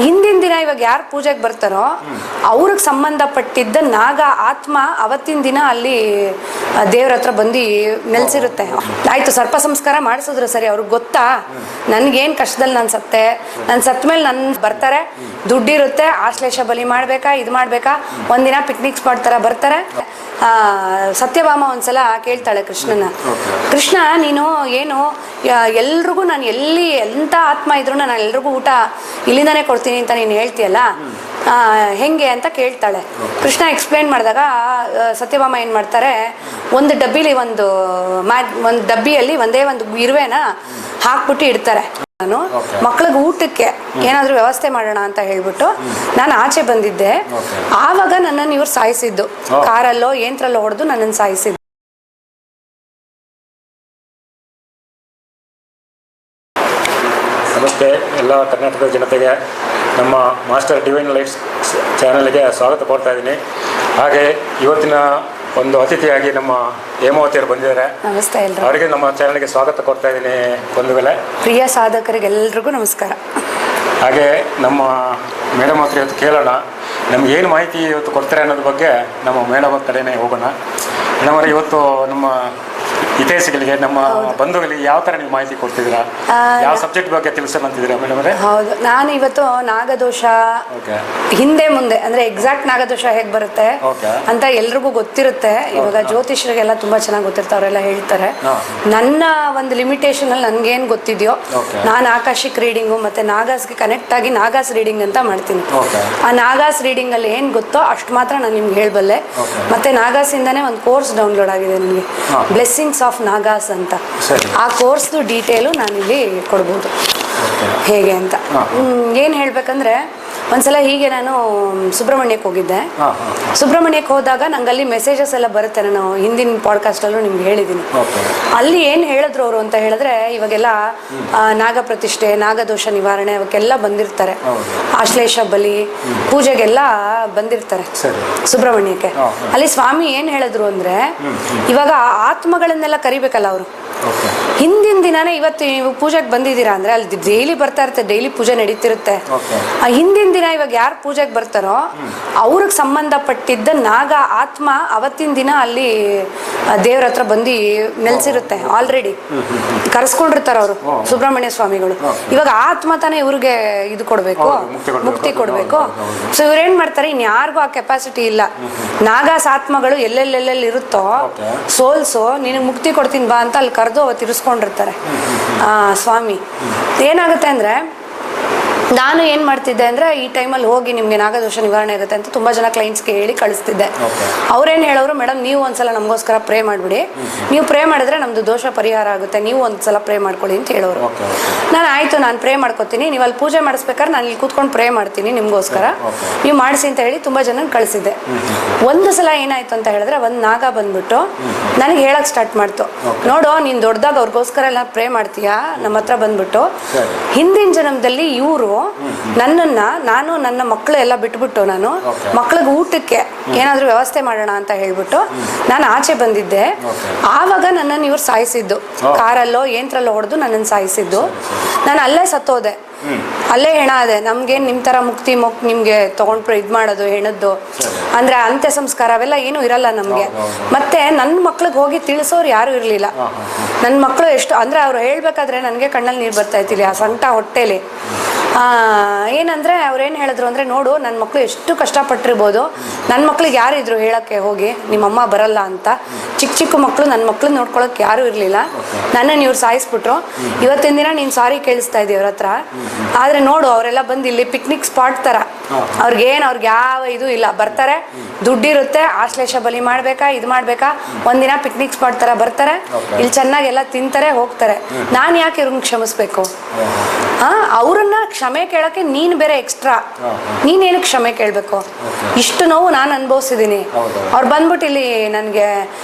ಹಿಂದಿನ ದಿನ ಇವಾಗ ಯಾರು ಪೂಜೆಗೆ ಬರ್ತಾರೋ ಅವ್ರಿಗೆ ಸಂಬಂಧಪಟ್ಟಿದ್ದ ನಾಗ ಆತ್ಮ ಅವತ್ತಿನ ದಿನ ಅಲ್ಲಿ ದೇವ್ರ ಹತ್ರ ಬಂದು ನೆಲೆಸಿರುತ್ತೆ. ಆಯ್ತು, ಸರ್ಪ ಸಂಸ್ಕಾರ ಮಾಡಿಸಿದ್ರು ಸರಿ, ಅವ್ರಿಗೆ ಗೊತ್ತಾ ನನ್ಗೇನು ಕಷ್ಟದಲ್ಲಿ ನಾನು ಸತ್ತೆ, ನಾನು ಸತ್ತ ಮೇಲೆ ನನ್ನ ಬರ್ತಾರೆ, ದುಡ್ಡಿರುತ್ತೆ, ಆಶ್ಲೇಷ ಬಲಿ ಮಾಡ್ಬೇಕಾ, ಇದು ಮಾಡ್ಬೇಕಾ, ಒಂದಿನ ಪಿಕ್ನಿಕ್ ಸ್ಪಾಟ್ ತರ ಬರ್ತಾರೆ. ಸತ್ಯಭಾಮ ಒಂದ್ಸಲ ಕೇಳ್ತಾಳೆ ಕೃಷ್ಣನ, ಕೃಷ್ಣ ನೀನು ಏನು ಎಲ್ರಿಗೂ ನಾನು ಎಲ್ಲಿ ಎಂಥ ಆತ್ಮ ಇದ್ರು ನಾನು ಎಲ್ರಿಗೂ ಊಟ ಇಲ್ಲಿಂದಾನೆ ಕೊಡ್ತೀನಿ ಅಂತ ನೀನು ಹೇಳ್ತೀಯಲ್ಲ, ಹೆಂಗೆ ಅಂತ ಕೇಳ್ತಾಳೆ. ಕೃಷ್ಣ ಎಕ್ಸ್ಪ್ಲೇನ್ ಮಾಡಿದಾಗ ಸತ್ಯಭಾಮ ಏನು ಮಾಡ್ತಾರೆ, ಒಂದು ಡಬ್ಬಿಲಿ ಒಂದು ಡಬ್ಬಿಯಲ್ಲಿ ಒಂದೇ ಒಂದು ಇರುವೆನ ಹಾಕ್ಬಿಟ್ಟು ಇಡ್ತಾರೆ. ನಾನು ಮಕ್ಳಿಗೆ ಊಟಕ್ಕೆ ಏನಾದರೂ ವ್ಯವಸ್ಥೆ ಮಾಡೋಣ ಅಂತ ಹೇಳ್ಬಿಟ್ಟು ನಾನು ಆಚೆ ಬಂದಿದ್ದೆ. ಆವಾಗ ನನ್ನನ್ನು ಇವ್ರು ಸಾಯಿಸಿದ್ದು, ಕಾರಲ್ಲೋ ಯಂತ್ರಲ್ಲೋ ಹೊಡೆದು ನನ್ನನ್ನು ಸಾಯಿಸಿದ್ದು. ನಮಸ್ತೆ ಎಲ್ಲ ಕರ್ನಾಟಕದ ಜನತೆಗೆ, ನಮ್ಮ ಮಾಸ್ಟರ್ ಡಿವೈನ್ ಲೈಟ್ಸ್ ಚಾನಲ್ಗೆ ಸ್ವಾಗತ ಕೋರ್ತಾ ಇದ್ದೀನಿ. ಹಾಗೆ ಇವತ್ತಿನ ಒಂದು ಅತಿಥಿಯಾಗಿ ನಮ್ಮ ಹೇಮಾವತಿಯವರು ಬಂದಿದ್ದಾರೆ. ನಮಸ್ತೆ ಎಲ್ಲರೂ, ಅವರಿಗೆ ನಮ್ಮ ಚಾನಲ್ಗೆ ಸ್ವಾಗತ ಕೊಡ್ತಾ ಇದ್ದೀನಿ. ಬಂಧುಗಳೇ, ಪ್ರಿಯ ಸಾಧಕರಿಗೆಲ್ಲರಿಗೂ ನಮಸ್ಕಾರ. ಹಾಗೆ ನಮ್ಮ ಮೇಡಮ್ ಹತ್ರ ಇವತ್ತು ಕೇಳೋಣ, ನಮ್ಗೆ ಏನು ಮಾಹಿತಿ ಇವತ್ತು ಕೊಡ್ತಾರೆ ಅನ್ನೋದ್ರ ಬಗ್ಗೆ ನಮ್ಮ ಮೇಡಮ್ ಕಡೆನೇ ಹೋಗೋಣ. ಮೇಡಮ್ ಇವತ್ತು ನಮ್ಮ ಹಿತೈಷಿಗಳಿಗೆ, ನಮ್ಮ ಬಂಧುಗಳಿಗೆ ಯಾವ ತರ ನೀವು ಮಾಹಿತಿ ಕೊಡ್ತಿದ್ದೀರಾ, ಯಾವ ಸಬ್ಜೆಕ್ಟ್ ಬಗ್ಗೆ ತಿಳಿಸಂತಿದ್ದೀರಾ ಮೇಡಮ್ ಅವರೇ? ಹೌದು, ನಾನು ಇವತ್ತು ನಾಗದೋಷ ಹಿಂದೆ ಮುಂದೆ ಅಂದ್ರೆ ಎಕ್ಸಾಕ್ಟ್ ನಾಗದೋಷ ಹೇಗ್ ಬರುತ್ತೆ ಅಂತ ಎಲ್ರಿಗೂ ಗೊತ್ತಿರುತ್ತೆ. ಇವಾಗ ಜ್ಯೋತಿಷ್ಯರಿಗೆಲ್ಲ ತುಂಬಾ ಚೆನ್ನಾಗಿ ಗೊತ್ತಿರುತ್ತೆ, ಅವರೆಲ್ಲ ಹೇಳ್ತಾರೆ. ನನ್ನ ಒಂದು ಲಿಮಿಟೇಷನ್ ಅಲ್ಲಿ ನನ್ಗೇನ್ ಗೊತ್ತಿದೆಯೋ ನಾನು ಆಕಾಶಿಕ್ ರೀಡಿಂಗು ಮತ್ತೆ ನಾಗಾಸ್ಗೆ ಕನೆಕ್ಟ್ ಆಗಿ ನಾಗಾಸ್ ರೀಡಿಂಗ್ ಅಂತ ಮಾಡ್ತೀನಿ. ಆ ನಾಗಾಸ್ ರೀಡಿಂಗ್ ಅಲ್ಲಿ ಏನ್ ಗೊತ್ತೋ ಅಷ್ಟು ಮಾತ್ರ ನಾನು ನಿಮ್ಗೆ ಹೇಳ್ಬಲ್ಲೆ. ಮತ್ತೆ ನಾಗಾಸ್ ಇಂದಾನೆ ಒಂದು ಕೋರ್ಸ್ ಡೌನ್ಲೋಡ್ ಆಗಿದೆ ನನಗೆ, ಬ್ಲೆಸ್ಸಿಂಗ್ಸ್ ಆಫ್ ನಾಗಾಸ್ ಅಂತ. ಆ ಕೋರ್ಸ್ದು ಡೀಟೇಲು ನಾನಿಲ್ಲಿ ಕೊಡ್ಬೋದು ಹೇಗೆ ಅಂತ. ಏನು ಹೇಳ್ಬೇಕಂದ್ರೆ, ಒಂದ್ಸಲ ಹೀಗೆ ನಾನು ಸುಬ್ರಹ್ಮಣ್ಯಕ್ಕೆ ಹೋಗಿದ್ದೆ. ಸುಬ್ರಹ್ಮಣ್ಯಕ್ಕೆ ಹೋದಾಗ ನಂಗಲ್ಲಿ ಮೆಸೇಜಸ್ ಎಲ್ಲ ಬರುತ್ತೆ, ನಾನು ಹಿಂದಿನ ಪಾಡ್ಕಾಸ್ಟಲ್ಲೂ ನಿಮ್ಗೆ ಹೇಳಿದ್ದೀನಿ. ಅಲ್ಲಿ ಏನು ಹೇಳಿದ್ರು ಅವರು ಅಂತ ಹೇಳಿದ್ರೆ, ಇವಾಗೆಲ್ಲ ನಾಗ ಪ್ರತಿಷ್ಠೆ, ನಾಗದೋಷ ನಿವಾರಣೆ ಅವಕ್ಕೆಲ್ಲ ಬಂದಿರ್ತಾರೆ, ಆಶ್ಲೇಷ ಬಲಿ ಪೂಜೆಗೆಲ್ಲ ಬಂದಿರ್ತಾರೆ ಸುಬ್ರಹ್ಮಣ್ಯಕ್ಕೆ. ಅಲ್ಲಿ ಸ್ವಾಮಿ ಏನು ಹೇಳಿದ್ರು ಅಂದ್ರೆ, ಇವಾಗ ಆತ್ಮಗಳನ್ನೆಲ್ಲ ಕರಿಬೇಕಲ್ಲ ಅವರು, ಹಿಂದಿನ ದಿನಾನೇ ಇವತ್ತು ನೀವು ಪೂಜೆಗೆ ಬಂದಿದ್ದೀರಾ ಅಂದ್ರೆ ಅಲ್ಲಿ ಡೈಲಿ ಬರ್ತಾ ಇರುತ್ತೆ, ಡೈಲಿ ಪೂಜೆ ನಡೀತಿರುತ್ತೆ. ಆ ಹಿಂದಿನ ದಿನ ಇವಾಗ ಯಾರು ಪೂಜೆಗೆ ಬರ್ತಾರೋ ಅವ್ರಿಗೆ ಸಂಬಂಧಪಟ್ಟಿದ್ದ ನಾಗ ಆತ್ಮ ಅವತ್ತಿನ ದಿನ ಅಲ್ಲಿ ದೇವ್ರ ಹತ್ರ ಬಂದು ನೆಲೆಸಿರುತ್ತೆ. ಆಲ್ರೆಡಿ ಕರೆಸ್ಕೊಂಡಿರ್ತಾರೆ ಅವರು ಸುಬ್ರಹ್ಮಣ್ಯ ಸ್ವಾಮಿಗಳು. ಇವಾಗ ಆತ್ಮ ತಾನೇ ಇವ್ರಿಗೆ ಇದು ಕೊಡ್ಬೇಕು, ಮುಕ್ತಿ ಕೊಡ್ಬೇಕು. ಸೊ ಇವ್ರೇನ್ ಮಾಡ್ತಾರೆ, ಇನ್ಯಾರಿಗೂ ಆ ಕೆಪಾಸಿಟಿ ಇಲ್ಲ. ನಾಗಾಸ್ ಆತ್ಮಗಳು ಎಲ್ಲೆಲ್ಲೆಲ್ಲೆಲ್ಲಿ ಇರುತ್ತೋ ಸೋಲ್ಸು ನಿನಗೆ ಮುಕ್ತಿ ಕೊಡ್ತೀನಿ ಬಾ ಅಂತ ಅಲ್ಲಿ ಕರೆದು ಅವತ್ತು ಇರಿಸ್ಕೊಂಡಿರ್ತಾರೆ ಸ್ವಾಮಿ. ಏನಾಗುತ್ತೆ ಅಂದ್ರೆ, ನಾನು ಏನು ಮಾಡ್ತಿದ್ದೆ ಅಂದರೆ, ಈ ಟೈಮಲ್ಲಿ ಹೋಗಿ ನಿಮಗೆ ನಾಗದೋಷ ನಿವಾರಣೆ ಆಗುತ್ತೆ ಅಂತ ತುಂಬ ಜನ ಕ್ಲೈಂಟ್ಸ್ಗೆ ಹೇಳಿ ಕಳಿಸ್ತಿದ್ದೆ. ಅವ್ರೇನು ಹೇಳೋರು, ಮೇಡಮ್ ನೀವು ಒಂದ್ಸಲ ನಮಗೋಸ್ಕರ ಪ್ರೇ ಮಾಡಿಬಿಡಿ, ನೀವು ಪ್ರೇ ಮಾಡಿದ್ರೆ ನಮ್ಮದು ದೋಷ ಪರಿಹಾರ ಆಗುತ್ತೆ, ನೀವು ಒಂದ್ಸಲ ಪ್ರೇ ಮಾಡ್ಕೊಳ್ಳಿ ಅಂತ ಹೇಳೋರು. ನಾನು ಆಯಿತು, ನಾನು ಪ್ರೇ ಮಾಡ್ಕೊತೀನಿ, ನೀವು ಅಲ್ಲಿ ಪೂಜೆ ಮಾಡಿಸ್ಬೇಕಾದ್ರೆ ನಾನು ಇಲ್ಲಿ ಕೂತ್ಕೊಂಡು ಪ್ರೇ ಮಾಡ್ತೀನಿ ನಿಮಗೋಸ್ಕರ, ನೀವು ಮಾಡಿಸಿ ಅಂತ ಹೇಳಿ ತುಂಬ ಜನ ಕಳಿಸಿದ್ದೆ. ಒಂದು ಸಲ ಏನಾಯಿತು ಅಂತ ಹೇಳಿದ್ರೆ, ಒಂದು ನಾಗ ಬಂದ್ಬಿಟ್ಟು ನನಗೆ ಹೇಳಕ್ಕೆ ಸ್ಟಾರ್ಟ್ ಮಾಡ್ತು, ನೋಡು ನೀನು ದೊಡ್ಡದಾಗ ಅವ್ರಿಗೋಸ್ಕರ ಎಲ್ಲ ಪ್ರೇ ಮಾಡ್ತೀಯಾ ನಮ್ಮ ಹತ್ರ ಬಂದ್ಬಿಟ್ಟು, ಹಿಂದಿನ ಜನ್ಮದಲ್ಲಿ ಇವರು ನಾನು ನನ್ನ ಮಕ್ಕಳು ಎಲ್ಲ ಬಿಟ್ಬಿಟ್ಟು ನಾನು ಮಕ್ಳಿಗೆ ಊಟಕ್ಕೆ ಏನಾದರೂ ವ್ಯವಸ್ಥೆ ಮಾಡೋಣ ಅಂತ ಹೇಳ್ಬಿಟ್ಟು ನಾನು ಆಚೆ ಬಂದಿದ್ದೆ. ಆವಾಗ ನನ್ನನ್ನು ಇವ್ರು ಸಾಯಿಸಿದ್ದು, ಕಾರಲ್ಲೋ ಯಂತ್ರಲ್ಲೋ ಹೊಡೆದು ನನ್ನನ್ನು ಸಾಯಿಸಿದ್ದು. ನಾನು ಅಲ್ಲೇ ಸತ್ತೋದೆ, ಅಲ್ಲೇ ಹೆಣ ಅದೆ. ನಮ್ಗೇನು ನಿಮ್ಮ ಥರ ಮುಕ್ತಿ ನಿಮಗೆ ತೊಗೊಂಡ್ರು ಇದು ಮಾಡೋದು ಹೆಣದ್ದು ಅಂದರೆ ಅಂತ್ಯ ಸಂಸ್ಕಾರ ಅವೆಲ್ಲ ಏನೂ ಇರಲ್ಲ ನಮಗೆ. ಮತ್ತೆ ನನ್ನ ಮಕ್ಳಿಗೆ ಹೋಗಿ ತಿಳಿಸೋರು ಯಾರೂ ಇರಲಿಲ್ಲ. ನನ್ನ ಮಕ್ಕಳು ಎಷ್ಟು ಅಂದರೆ ಅವ್ರು ಹೇಳ್ಬೇಕಾದ್ರೆ ನನಗೆ ಕಣ್ಣಲ್ಲಿ ನೀರು ಬರ್ತಾ ಇತ್ತಿಲ್ಲ, ಆ ಸಂಕಟ ಹೊಟ್ಟೆಲಿ. ಏನಂದರೆ ಅವ್ರೇನು ಹೇಳಿದ್ರು ಅಂದರೆ, ನೋಡು ನನ್ನ ಮಕ್ಕಳು ಎಷ್ಟು ಕಷ್ಟಪಟ್ಟಿರ್ಬೋದು, ನನ್ನ ಮಕ್ಳಿಗೆ ಯಾರಿದ್ರು ಹೇಳೋಕ್ಕೆ ಹೋಗಿ ನಿಮ್ಮಮ್ಮ ಬರಲ್ಲ ಅಂತ. ಚಿಕ್ಕ ಚಿಕ್ಕ ಮಕ್ಕಳು, ನನ್ನ ಮಕ್ಳನ್ನ ನೋಡ್ಕೊಳ್ಳೋಕೆ ಯಾರೂ ಇರಲಿಲ್ಲ. ನನ್ನನ್ನು ಇವ್ರು ಸಾಯಿಸ್ಬಿಟ್ರು. ಇವತ್ತಿನ ದಿನ ನೀನು ಸಾರಿ ಕೇಳಿಸ್ತಾ ಇದ್ದೀವಿ ಅವ್ರ ಹತ್ರ, ಆದರೆ ನೋಡು ಅವರೆಲ್ಲ ಬಂದು ಇಲ್ಲಿ ಪಿಕ್ನಿಕ್ ಸ್ಪಾಟ್ ಥರ, ಅವ್ರಿಗೆ ಯಾವ ಇದು ಇಲ್ಲ, ಬರ್ತಾರೆ, ದುಡ್ಡಿರುತ್ತೆ, ಆಶ್ಲೇಷ ಬಲಿ ಮಾಡಬೇಕಾ, ಇದು ಮಾಡಬೇಕಾ, ಒಂದಿನ ಪಿಕ್ನಿಕ್ ಸ್ಪಾಟ್ ಥರ ಬರ್ತಾರೆ, ಇಲ್ಲಿ ಚೆನ್ನಾಗೆಲ್ಲ ತಿಂತಾರೆ ಹೋಗ್ತಾರೆ. ನಾನು ಯಾಕೆ ಇವ್ರನ್ನ ಕ್ಷಮಿಸ್ಬೇಕು? ಅವ್ರನ್ನ ಕ್ಷಮೆ ಕೇಳೋಕ್ಕೆ ನೀನು ಬೇರೆ ಎಕ್ಸ್ಟ್ರಾ, ನೀನೇನಕ್ಕೆ ಕ್ಷಮೆ ಕೇಳಬೇಕು? ಇಷ್ಟು ನೋವು ನಾನು ಅನುಭವಿಸಿದ್ದೀನಿ. ಅವ್ರು ಬಂದ್ಬಿಟ್ಟು ಇಲ್ಲಿ ನನಗೆ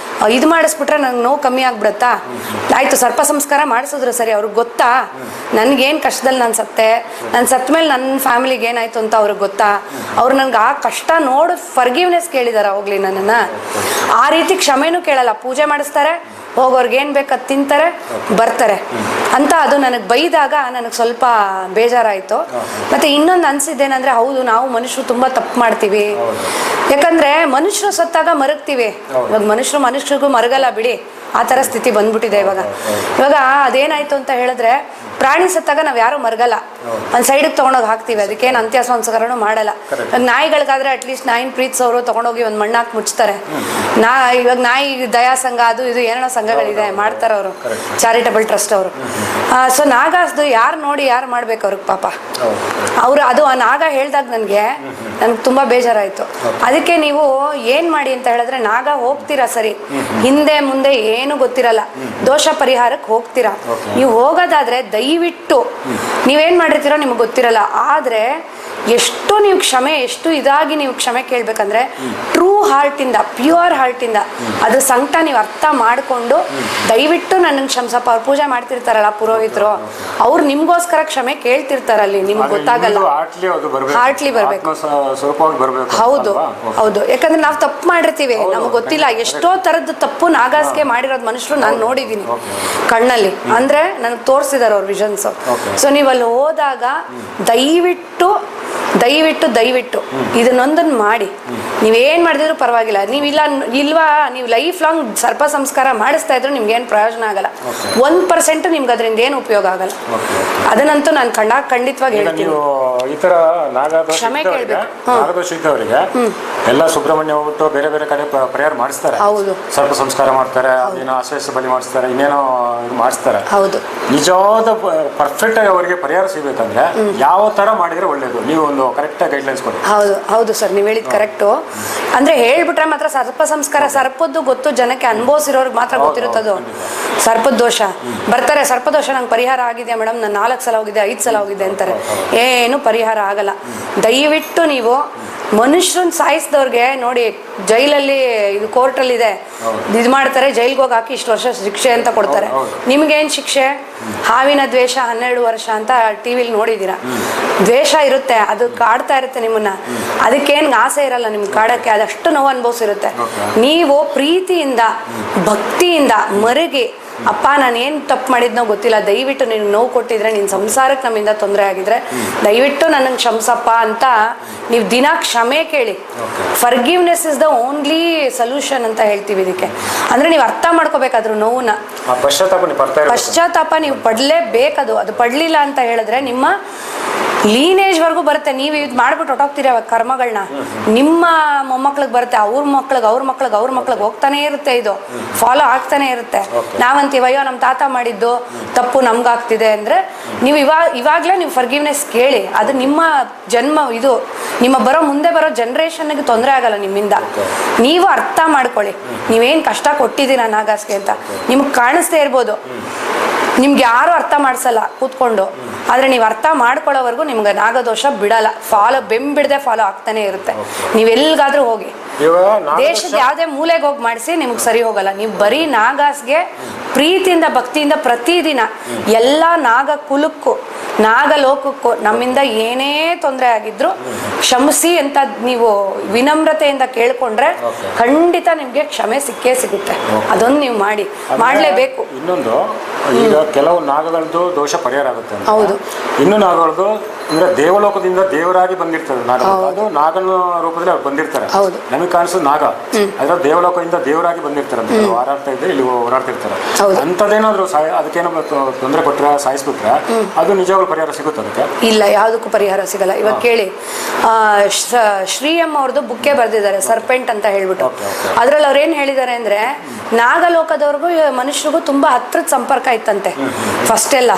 ಇದು ಮಾಡಿಸ್ಬಿಟ್ರೆ ನಂಗೆ ನೋವು ಕಮ್ಮಿ ಆಗ್ಬಿಡತ್ತಾ? ಆಯಿತು, ಸರ್ಪ ಸಂಸ್ಕಾರ ಮಾಡಿಸಿದ್ರು ಸರಿ, ಅವ್ರಿಗೆ ಗೊತ್ತಾ ನನಗೇನು ಕಷ್ಟದಲ್ಲಿ ನಾನು ಸತ್ತೆ, ನಾನು ಸತ್ತ ಮೇಲೆ ನನ್ನ ಫ್ಯಾಮಿಲಿಗೆ ಏನಾಯ್ತು ಅಂತ ಅವ್ರಿಗೆ ಗೊತ್ತಾ? ಅವ್ರು ನನಗೆ ಆ ಕಷ್ಟ ನೋಡಿ ಫರ್ಗಿವ್ನೆಸ್ ಕೇಳಿದಾರ ಹೋಗ್ಲಿ ನನ್ನನ್ನು. ಆ ರೀತಿ ಕ್ಷಮೆನೂ ಕೇಳಲ್ಲ, ಪೂಜೆ ಮಾಡಿಸ್ತಾರೆ, ಹೋಗೋರ್ಗೆ ಏನ್ ಬೇಕಾದ್ ತಿಂತಾರೆ ಬರ್ತಾರೆ ಅಂತ. ಅದು ನನಗೆ ಬೈದಾಗ ನನಗೆ ಸ್ವಲ್ಪ ಬೇಜಾರಾಯ್ತು. ಮತ್ತೆ ಇನ್ನೊಂದು ಅನ್ಸಿದ್ದೇನಂದ್ರೆ, ಹೌದು ನಾವು ಮನುಷ್ಯರು ತುಂಬಾ ತಪ್ಪು ಮಾಡ್ತೀವಿ. ಯಾಕಂದ್ರೆ ಮನುಷ್ಯರು ಸತ್ತಾಗ ಮರಗ್ತೀವಿ, ಇವಾಗ ಮನುಷ್ಯರಿಗೂ ಮರಗಲ್ಲ ಬಿಡಿ, ಆ ತರ ಸ್ಥಿತಿ ಬಂದ್ಬಿಟ್ಟಿದೆ ಇವಾಗ. ಅದೇನಾಯ್ತು ಅಂತ ಹೇಳಿದ್ರೆ, ಪ್ರಾಣಿ ಸತ್ತಾಗ ನಾವ್ ಯಾರು ಮರಗಲ್ಲ, ಒಂದ್ ಸೈಡಿಗೆ ತಗೊಂಡೋಗಿ ಹಾಕ್ತಿವಿ, ಅದಕ್ಕೇನು ಅಂತ್ಯ ಸಂಸ್ಕಾರನೂ ಮಾಡಲ್ಲ. ಇವಾಗ ನಾಯಿಗಳಿಗಾದ್ರೆ ಅಟ್ಲೀಸ್ಟ್ ನಾಯಿನ ಪ್ರೀತಿಸೋರು ತಗೊಂಡೋಗಿ ಒಂದ್ ಮಣ್ಣಾಕ್ ಮುಚ್ತಾರೆ. ಇವಾಗ ನಾಯಿ ದಯಾ ಸಂಘ ಅದು ಇದು ಏನೇನೋ ಸಂಘಗಳಿದೆ, ಮಾಡ್ತಾರ ಅವರು, ಚಾರಿಟಬಲ್ ಟ್ರಸ್ಟ್ ಅವರು. ಸೊ ನಾಗಾಸ್ದು ಯಾರು ನೋಡಿ ಯಾರು ಮಾಡ್ಬೇಕು ಅವ್ರಿಗೆ ಪಾಪ. ಅದು ಆ ನಾಗ ಹೇಳ್ದಾಗ ನನ್ಗೆ ತುಂಬಾ ಬೇಜಾರಾಯ್ತು. ಅದಕ್ಕೆ ನೀವು ಏನ್ ಮಾಡಿ ಅಂತ ಹೇಳಿದ್ರೆ, ನಾಗ ಹೋಗ್ತೀರಾ ಸರಿ, ಹಿಂದೆ ಮುಂದೆ ಏನು ಗೊತ್ತಿರಲ್ಲ, ದೋಷ ಪರಿಹಾರಕ್ಕೆ ಹೋಗ್ತೀರಾ. ನೀವು ಹೋಗೋದಾದ್ರೆ ದಯವಿಟ್ಟು ನೀವೇನ್ ಮಾಡಿರ್ತೀರೋ ನಿಮ್ಗೆ ಗೊತ್ತಿರಲ್ಲ, ಆದ್ರೆ ಎಷ್ಟು ನೀವು ಕ್ಷಮೆ, ಎಷ್ಟು ಇದಾಗಿ ನೀವು ಕ್ಷಮೆ ಕೇಳ್ಬೇಕಂದ್ರೆ ಟ್ರೂ ಹಾರ್ಟ್ ಇಂದ, ಪ್ಯೂರ್ ಹಾರ್ಟ್ ಇಂದ ಅದ್ರ ಸಂಕಟ ನೀವು ಅರ್ಥ ಮಾಡ್ಕೊಂಡು ದಯವಿಟ್ಟು ನನಗೆ ಕ್ಷಮಿಸಪ್ಪ. ಅವ್ರು ಪೂಜೆ ಮಾಡ್ತಿರ್ತಾರಲ್ಲ ಪುರೋಹಿತರು, ಅವ್ರು ನಿಮ್ಗೋಸ್ಕರ ಕ್ಷಮೆ ಕೇಳ್ತಿರ್ತಾರಲ್ಲಿ, ನಿಮ್ಗೆ ಗೊತ್ತಾಗಲ್ಲ. ಹಾರ್ಟ್ಲಿ ಬರ್ಬೇಕು. ಹೌದು ಹೌದು, ಯಾಕಂದ್ರೆ ನಾವು ತಪ್ಪು ಮಾಡಿರ್ತೀವಿ, ನಮ್ಗೆ ಗೊತ್ತಿಲ್ಲ. ಎಷ್ಟೋ ತರದ್ದು ತಪ್ಪು ನಾಗಾಸ್ಗೆ ಮಾಡಿರೋದು ಮನುಷ್ಯರು ನಾನು ನೋಡಿದೀನಿ ಕಣ್ಣಲ್ಲಿ, ಅಂದ್ರೆ ನನಗೆ ತೋರಿಸಿದಾರೆ ಅವ್ರ ವಿಷನ್ಸ್. ಸೊ ನೀವು ಅಲ್ಲಿ ಹೋದಾಗ ದಯವಿಟ್ಟು ಇದನ್ನೊಂದನ್ನು ಮಾಡಿ. ನೀವೇನ್ ಮಾಡಿದ್ರು ಪರವಾಗಿಲ್ಲ, ನೀವು ಲೈಫ್ ಲಾಂಗ್ ಸರ್ಪ ಸಂಸ್ಕಾರ ಮಾಡಿಸ್ತಾ ಇದ್ರು ನಿಮ್ಗೇನು ಪ್ರಯೋಜನ ಆಗಲ್ಲ. 1% ನಿಮ್ಗೆ ಅದರಿಂದ ಏನು ಉಪಯೋಗ ಆಗಲ್ಲ. ಅದನ್ನಂತೂ ನಾನು ಖಂಡಿತವಾಗಿ ಹೇಳ್ತೀನಿ. ಈ ತರ ಕ್ಷಮೆ ಕೇಳ್ಬೇಕು. ಎಲ್ಲ ಸುಬ್ರಹ್ಮಣ್ಯ ಹೋಗ್ಬಿಟ್ಟು ಬೇರೆ ಬೇರೆ ಕಡೆ ಪರಿಹಾರ ಮಾಡಿಸ್ತಾರೆ. ಹೌದು, ಸರ್ಪ ಸಂಸ್ಕಾರ ಮಾಡ್ತಾರೆ, ಅದೇನೋ ಆಶ್ವಾಸ ಬಲಿ ಮಾಡಿಸ್ತಾರೆ, ಇನ್ನೇನೋ ಮಾಡಿಸ್ತಾರೆ. ಹೌದು, ನಿಜವಾದ ಪರ್ಫೆಕ್ಟ್ ಆಗಿ ಅವರಿಗೆ ಪರಿಹಾರ ಸಿಗ್ಬೇಕಂದ್ರೆ ಯಾವ ತರ ಮಾಡಿದ್ರೆ ಒಳ್ಳೇದು, ನೀವು ಒಂದು ಕರೆಕ್ಟ್ ಗೈಡ್ಲೈನ್ಸ್ ಕೊಡಿ. ಹೌದು ಸರ್, ನೀವು ಹೇಳಿದ್ ಕರೆಕ್ಟು. ಅಂದ್ರೆ ಹೇಳ್ಬಿಟ್ರೆ ಮಾತ್ರ ಸರ್ಪ ಸಂಸ್ಕಾರ, ಸರ್ಪದ್ದು ಗೊತ್ತು ಜನಕ್ಕೆ, ಅನುಭವಿಸಿರೋರ್ಗೆ ಮಾತ್ರ ಗೊತ್ತಿರುತ್ತದು. ಸರ್ಪದ ದೋಷ ಬರ್ತಾರೆ, ಸರ್ಪದೋಷ ನಂಗೆ ಪರಿಹಾರ ಆಗಿದೆ ಮೇಡಮ್, ನಾನು 4 ಸಲ ಹೋಗಿದ್ದೆ, 5 ಸಲ ಹೋಗಿದ್ದೆ ಅಂತಾರೆ. ಏನು ಪರಿಹಾರ ಆಗಲ್ಲ. ದಯವಿಟ್ಟು ನೀವು ಮನುಷ್ಯರನ್ನ ಸಾಯಿಸಿದವ್ರಿಗೆ ನೋಡಿ, ಜೈಲಲ್ಲಿ ಇದು ಕೋರ್ಟಲ್ಲಿ ಇದೆ, ಇದು ಮಾಡ್ತಾರೆ, ಜೈಲ್ಗೆ ಹೋಗಿ ಹಾಕಿ ಇಷ್ಟು ವರ್ಷ ಶಿಕ್ಷೆ ಅಂತ ಕೊಡ್ತಾರೆ. ನಿಮ್ಗೇನು ಶಿಕ್ಷೆ? ಹಾವಿನ ದ್ವೇಷ 12 ವರ್ಷ ಅಂತ ಟಿವಿಲಿ ನೋಡಿದ್ದೀರಾ. ದ್ವೇಷ ಇರುತ್ತೆ, ಅದು ಕಾಡ್ತಾ ಇರುತ್ತೆ ನಿಮ್ಮನ್ನ, ಅದಕ್ಕೇನು ಆಸೆ ಇರಲ್ಲ ನಿಮ್ಗೆ ಕಾಡಕ್ಕೆ, ಅದಷ್ಟು ನೋವು ಅನುಭವಿಸಿರುತ್ತೆ. ನೀವು ಪ್ರೀತಿಯಿಂದ ಭಕ್ತಿಯಿಂದ ಮರುಗಿ, ಅಪ್ಪ ನಾನೇನು ತಪ್ಪು ಮಾಡಿದ್ನೋ ಗೊತ್ತಿಲ್ಲ, ದಯವಿಟ್ಟು ನೀನು ನೋವು ಕೊಟ್ಟಿದ್ರೆ, ನಿನ್ನ ಸಂಸಾರಕ್ಕೆ ನಮ್ಮಿಂದ ತೊಂದರೆ ಆಗಿದ್ರೆ ದಯವಿಟ್ಟು ನನ್ನನ್ನು ಕ್ಷಮಿಸಪ್ಪ ಅಂತ ನೀವು ದಿನ ಕ್ಷಮೆ ಕೇಳಿ. Forgiveness is the only solution ಅಂತ ಹೇಳ್ತೀವಿ ಇದಕ್ಕೆ. ಅಂದ್ರೆ ನೀವು ಅರ್ಥ ಮಾಡ್ಕೋಬೇಕಾದ್ರು ನೋವನ್ನ, ಪಶ್ಚಾತ್ತಾಪ ನೀವು ಪಡ್ಲೇಬೇಕದು. ಅದು ಪಡ್ಲಿಲ್ಲ ಅಂತ ಹೇಳಿದ್ರೆ ನಿಮ್ಮ ಲೀನೇಜ್ ವರ್ಗೂ ಬರುತ್ತೆ. ನೀವು ಇದು ಮಾಡ್ಬಿಟ್ಟು ಹೊಟ್ಟೋಗ್ತೀರಿ ಅವಾಗ ಕರ್ಮಗಳನ್ನ, ನಿಮ್ಮ ಮೊಮ್ಮಕ್ಳಿಗೆ ಬರುತ್ತೆ, ಅವ್ರ ಮಕ್ಳಿಗೆ ಹೋಗ್ತಾನೆ ಇರುತ್ತೆ, ಇದು ಫಾಲೋ ಆಗ್ತಾನೆ ಇರುತ್ತೆ. ನಾವಂತೀವಿ ಅಯ್ಯೋ ನಮ್ಮ ತಾತ ಮಾಡಿದ್ದು ತಪ್ಪು ನಮ್ಗಾಗ್ತಿದೆ ಅಂದ್ರೆ, ನೀವು ಇವಾಗ್ಲೇ ನೀವು ಫರ್ಗಿವ್ನೆಸ್ ಕೇಳಿ. ಅದು ನಿಮ್ಮ ಜನ್ಮ, ಇದು ನಿಮ್ಮ ಮುಂದೆ ಬರೋ ಜನರೇಷನ್ಗೆ ತೊಂದರೆ ಆಗಲ್ಲ ನಿಮ್ಮಿಂದ. ನೀವು ಅರ್ಥ ಮಾಡ್ಕೊಳ್ಳಿ, ನೀವೇನ್ ಕಷ್ಟ ಕೊಟ್ಟಿದ್ದೀರ ನಾಗಾಸ್ಗೆ ಅಂತ. ನಿಮ್ಗೆ ಕಾಣಿಸ್ತೇ ಇರ್ಬೋದು, ನಿಮ್ಗೆ ಯಾರು ಅರ್ಥ ಮಾಡಿಸಲ್ಲ ಕೂತ್ಕೊಂಡು, ಆದ್ರೆ ನೀವು ಅರ್ಥ ಮಾಡ್ಕೊಳ್ಳೋವರೆಗೂ ನಿಮ್ಗೆ ನಾಗದೋಷ ಬಿಡಲ್ಲ. ಬೆಂಬಿಡದೆ ಫಾಲೋ ಆಗ್ತಾನೆ ಇರುತ್ತೆ. ನೀವೆಲ್ಗಾದ್ರೂ ಹೋಗಿ, ದೇಶದ ಯಾವುದೇ ಮೂಲೆಗೆ ಹೋಗಿ ಮಾಡಿಸಿ, ನಿಮ್ಗೆ ಸರಿ ಹೋಗಲ್ಲ. ನೀವು ಬರೀ ನಾಗಾಸ್ಗೆ ಪ್ರೀತಿಯಿಂದ ಭಕ್ತಿಯಿಂದ ಪ್ರತಿದಿನ ಎಲ್ಲ ನಾಗ ಕುಲಕ್ಕೂ ನಾಗಲೋಕಕ್ಕೂ ನಮ್ಮಿಂದ ಏನೇ ತೊಂದರೆ ಆಗಿದ್ರು ಕ್ಷಮಿಸಿ ಅಂತ ನೀವು ವಿನಮ್ರತೆಯಿಂದ ಕೇಳ್ಕೊಂಡ್ರೆ ಖಂಡಿತ ನಿಮ್ಗೆ ಕ್ಷಮೆ ಸಿಕ್ಕೇ ಸಿಗುತ್ತೆ. ಅದೊಂದು ನೀವು ಮಾಡ್ಲೇಬೇಕು. ಇನ್ನೊಂದು, ಈಗ ಕೆಲವು ನಾಗಗಳದ್ದು ದೋಷ ಪರಿಹಾರ ಆಗುತ್ತೆ. ಹೌದು. ಇನ್ನು ನಾಗಗಳದ್ದು ಅಂದ್ರೆ ದೇವಲೋಕದಿಂದ ದೇವರಾಗಿ ಬಂದಿರ್ತಾರೆ, ಅದು ನಾಗನ ರೂಪದಲ್ಲಿ ಅವ್ರು ಬಂದಿರ್ತಾರೆ. ನಮಗೆ ಕಾಣಿಸೋದು ನಾಗ, ಅದ್ರ ದೇವಲೋಕದಿಂದ ದೇವರಾಗಿ ಬಂದಿರ್ತಾರೆ ಅಂತ ಹಾರಾಡ್ತಾ ಇದ್ರೆ ಇಲ್ಲಿ ಓಡಾಡ್ತಿರ್ತಾರೆ. ಅಂತದೇನಾದ್ರು ಅದಕ್ಕೇನೋ ತೊಂದರೆ ಕೊಟ್ಟರೆ ಸಾಯಿಸ್ಬಿಟ್ರೆ ಅದು ನಿಜವಾಗ್ಲೂ ಪರಿಹಾರ ಸಿಗುತ್ತೆ? ಅದಕ್ಕೆ ಇಲ್ಲ, ಯಾವುದಕ್ಕೂ ಪರಿಹಾರ ಸಿಗಲ್ಲ. ಇವಾಗ ಕೇಳಿ, ಶ್ರೀಯಮ್ಮ ಅವ್ರದ್ದು ಬುಕ್ಕೆ ಬರ್ದಿದ್ದಾರೆ, ಸರ್ಪೆಂಟ್ ಅಂತ ಹೇಳ್ಬಿಟ್ಟು. ಅದ್ರಲ್ಲಿ ಅವ್ರು ಏನ್ ಹೇಳಿದ್ದಾರೆ ಅಂದ್ರೆ, ನಾಗಲೋಕದವ್ರಿಗೂ ಮನುಷ್ಯರಿಗೂ ತುಂಬಾ ಹತ್ರದ ಸಂಪರ್ಕ ಇತ್ತಂತೆ ಫಸ್ಟ್ ಎಲ್ಲ,